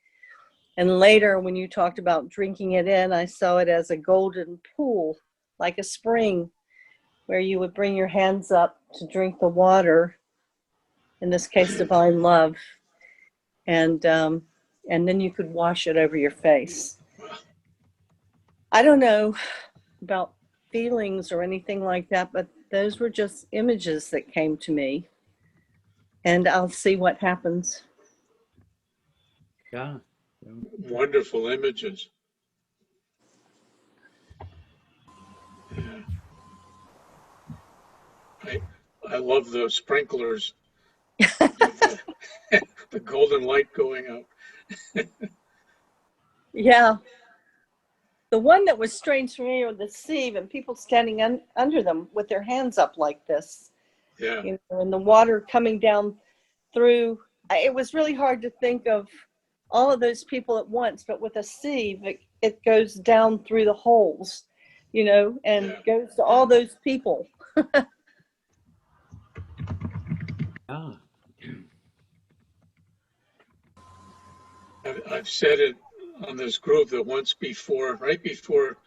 And later, when you talked about drinking it in, I saw it as a golden pool, like a spring, where you would bring your hands up to drink the water, in this case, divine love. And then you could wash it over your face. I don't know, about feelings or anything like that, but those were just images that came to me. And I'll see what happens. Yeah. Wonderful images. Yeah. I love the sprinklers, with the golden light going out. Yeah. The one that was strange for me was the sieve and people standing under them with their hands up like this. Yeah. You know, and the water coming down through. It was really hard to think of all of those people at once, but with a sieve, it goes down through the holes, you know, and goes to all those people. Ah. I've said it on this group that once before, right before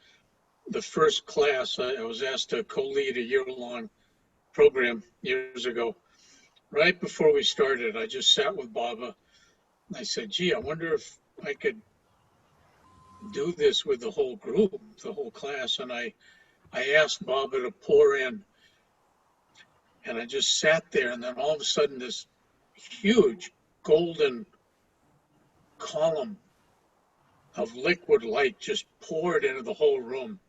the first class, I was asked to co-lead a year-long program years ago. Right before we started, I just sat with Baba and I said, gee, I wonder if I could do this with the whole group, the whole class. And I asked Baba to pour in, and I just sat there, and then all of a sudden this huge golden column of liquid light just poured into the whole room.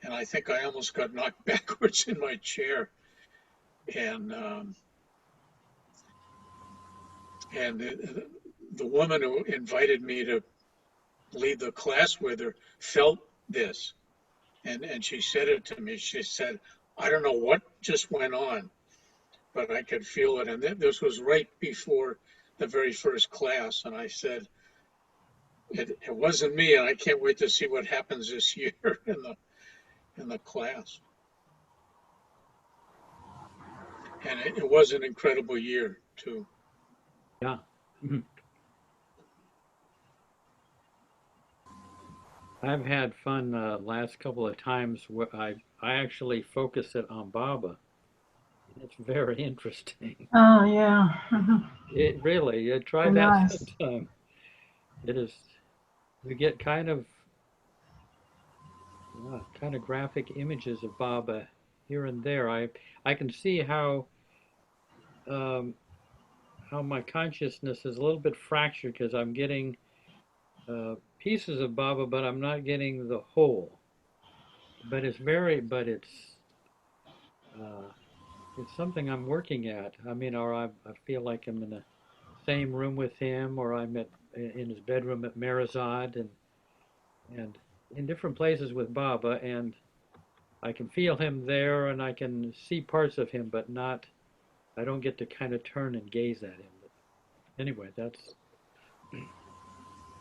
And I think I almost got knocked backwards in my chair. And the woman who invited me to lead the class with her felt this. And she said it to me. She said, I don't know what just went on, but I could feel it. And this was right before the very first class. And I said, it wasn't me, and I can't wait to see what happens this year in the class. And it was an incredible year too. Yeah. Mhm. I've had fun last couple of times where I actually focus it on Baba. It's very interesting. Oh, yeah. It really, try Oh, that nice. sometime. It is, you get kind of graphic images of Baba here and there. I can see um, how my consciousness is a little bit fractured because I'm getting pieces of Baba, but I'm not getting the whole. But uh, it's something I'm working at. I mean, or I feel like I'm in the same room with him, or I'm in his bedroom at Marizad, and in different places with Baba, and I can feel him there, and I can see parts of him, but not. I don't get to kind of turn and gaze at him. But anyway,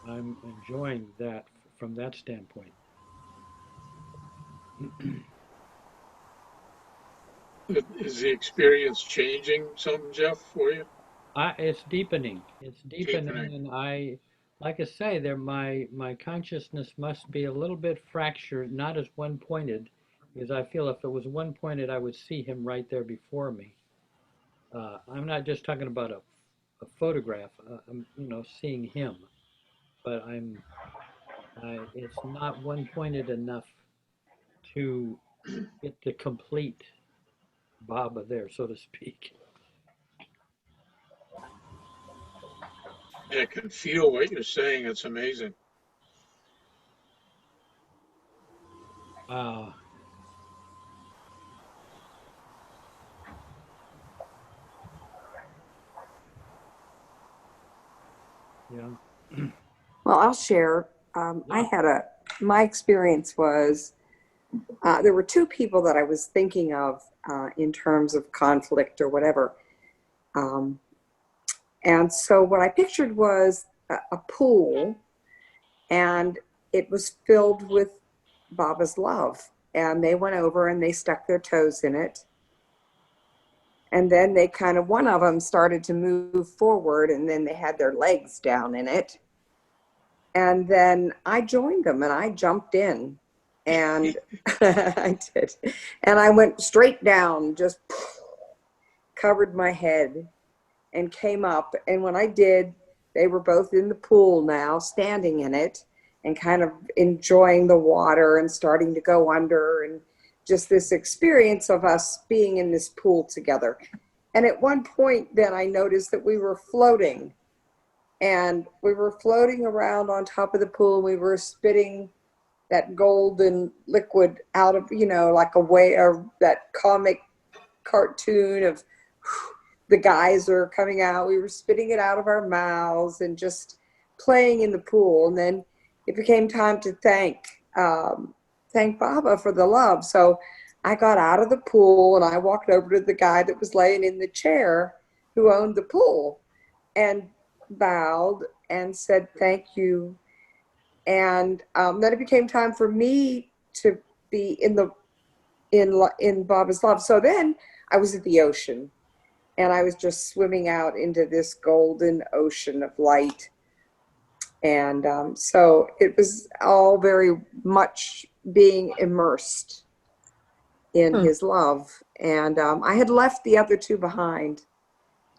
I'm enjoying that from that standpoint. Is the experience changing some, Jeff, for you? It's deepening. It's Deepening. deepening, and like I say, my consciousness must be a little bit fractured, not as one pointed, because I feel if it was one pointed, I would see him right there before me. I'm not just talking about a photograph. I'm seeing him, but it's not one pointed enough to get the complete Baba there, so to speak. I can feel what you're saying. It's amazing. Uh, yeah. Well, I'll share. My experience was there were two people that I was thinking of in terms of conflict or whatever. And so what I pictured was a pool, and it was filled with Baba's love. And they went over and they stuck their toes in it. And then they one of them started to move forward, and then they had their legs down in it. And then I joined them and I jumped in, and I did. And I went straight down, just covered my head and came up. And when I did, they were both in the pool now, standing in it and kind of enjoying the water and starting to go under. just this experience of us being in this pool together. And at one point then I noticed that we were floating, and we were floating around on top of the pool. We were spitting that golden liquid out of, like a way, or that comic cartoon of the geyser coming out. We were spitting it out of our mouths and just playing in the pool. And then it became time to thank Baba for the love. So I got out of the pool and I walked over to the guy that was laying in the chair who owned the pool and bowed and said, thank you. And then it became time for me to be in Baba's love. So then I was at the ocean, and I was just swimming out into this golden ocean of light. And so it was all very much being immersed in his love. And I had left the other two behind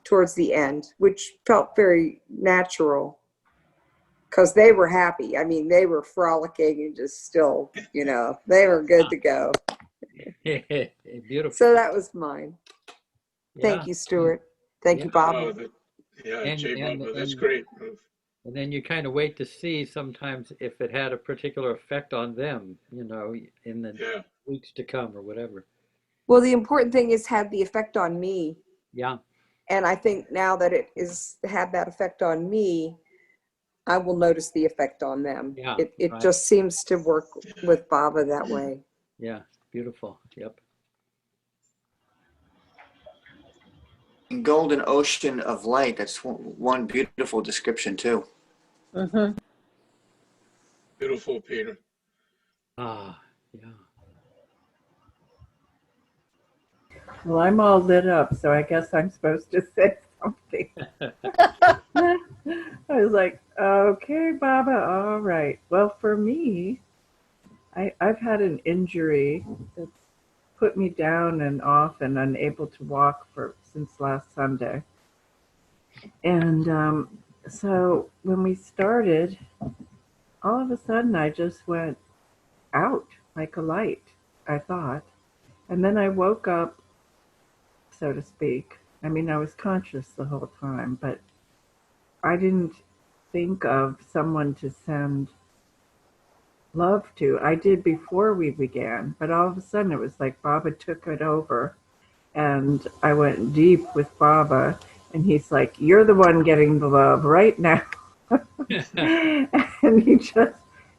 towards the end, which felt very natural because they were happy. I mean, they were frolicking and just still, they were good to go. Beautiful. So that was mine. Thank Yeah. you, Stuart. Thank you, Bob. Baba, that's great. And then you kind of wait to see sometimes if it had a particular effect on them, in the weeks to come or whatever. Well, the important thing is had the effect on me. Yeah. And I think now that it is had that effect on me, I will notice the effect on them. Yeah, It right. just seems to work with Baba that way. Yeah, beautiful. Yep. Golden ocean of light. That's one beautiful description too. Mm-hmm. Beautiful, Peter. Ah, yeah. Well, I'm all lit up, so I guess I'm supposed to say something. I was like, okay, Baba, all right. Well, for me, I've had an injury that's put me down and off and unable to walk since last Sunday. And so when we started, all of a sudden I just went out like a light, I thought. And then I woke up, so to speak. I mean, I was conscious the whole time, but I didn't think of someone to send love to. I did before we began, but all of a sudden it was like Baba took it over, and I went deep with Baba, and he's like, you're the one getting the love right now.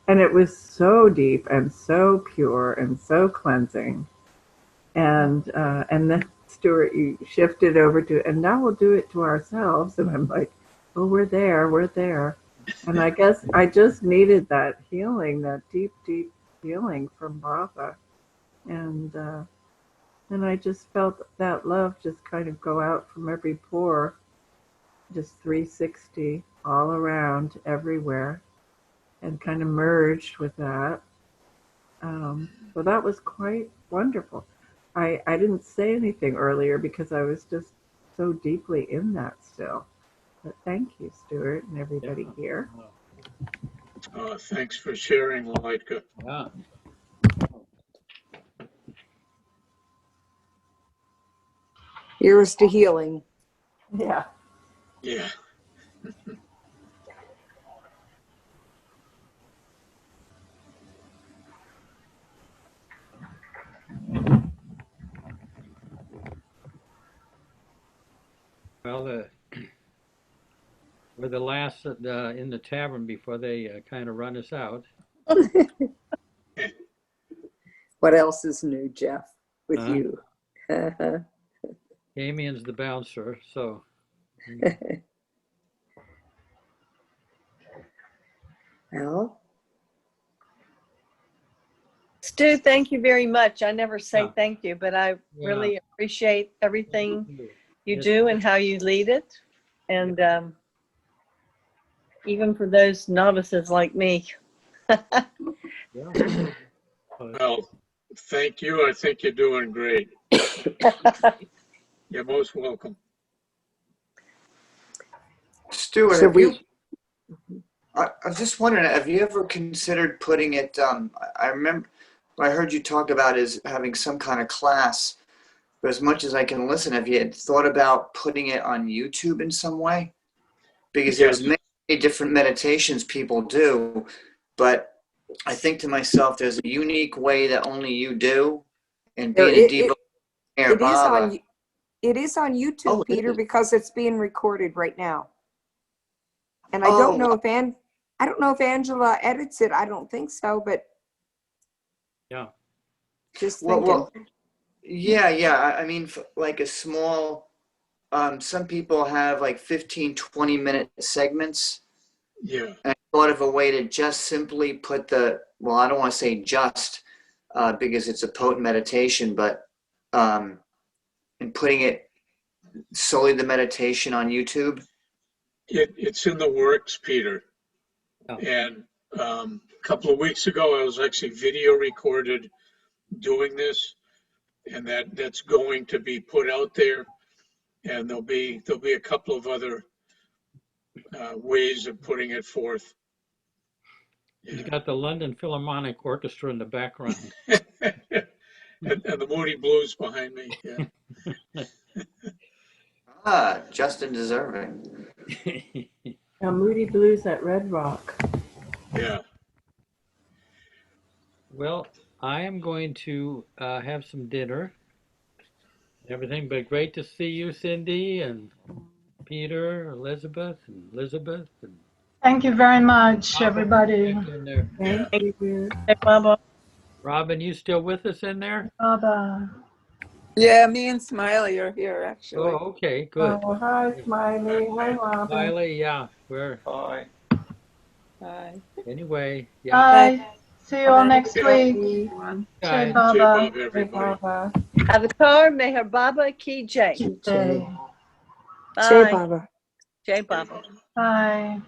And it was so deep and so pure and so cleansing. And then Stuart, you shifted over to, and now we'll do it to ourselves. And I'm like, oh, we're there. And I guess I just needed that healing, that deep, deep healing from Baba. And I just felt that love just kind of go out from every pore, just 360 all around, everywhere, and kind of merged with that. So that was quite wonderful. I didn't say anything earlier because I was just so deeply in that still. But thank you, Stuart, and everybody here. Thanks for sharing, Leitka. Yeah. Here's to healing. Yeah. Yeah. Well, we're the last in the tavern before they kind of run us out. What else is new, Jeff, with you? Damien's the bouncer, so. Well, Stu, thank you very much. I never say thank you, but I really appreciate everything you do and how you lead it. And even for those novices like me. Well, thank you. I think you're doing great. You're most welcome. Stuart, I was just wondering, have you ever considered putting it, I remember what I heard you talk about is having some kind of class. But as much as I can listen, have you thought about putting it on YouTube in some way? Because there's many different meditations people do, but I think to myself, there's a unique way that only you do, and being a Devo it is on it is on YouTube, Oh, Peter, because it's being recorded right now. And I Oh. don't know if I don't know if Angela edits it. I don't think so, but Yeah. just thinking. Well, yeah. I mean, like a small, some people have like 15, 20-minute segments. Yeah. And I thought of a way to just simply put well, I don't want to say just, because it's a potent meditation, but and putting it solely the meditation on YouTube. It's in the works, Peter. Oh. And a couple of weeks ago, I was actually video recorded doing this, and that's going to be put out there. And there'll be a couple of other ways of putting it forth. He's got the London Philharmonic Orchestra in the background. and the Moody Blues behind me. Yeah. Justin deserving. Moody Blues at Red Rock. Yeah. Well, I am going to have some dinner. Everything, but great to see you, Cindy, and Peter, Elizabeth. And Thank you very much, everybody. Thank you. Hey, Baba. Robin, you still with us in there? Baba. Yeah, me and Smiley are here actually. Oh, okay, good. Oh, hi, Smiley. Hi, Robin. Smiley, yeah, we're. Bye. Bye. Anyway, yeah. Bye. See you all next Bye. week. Bye. Jai Baba. Everybody. Avatar Meher Baba Ki Jai. Jai. Bye. Jai Baba. Jai Baba. Bye.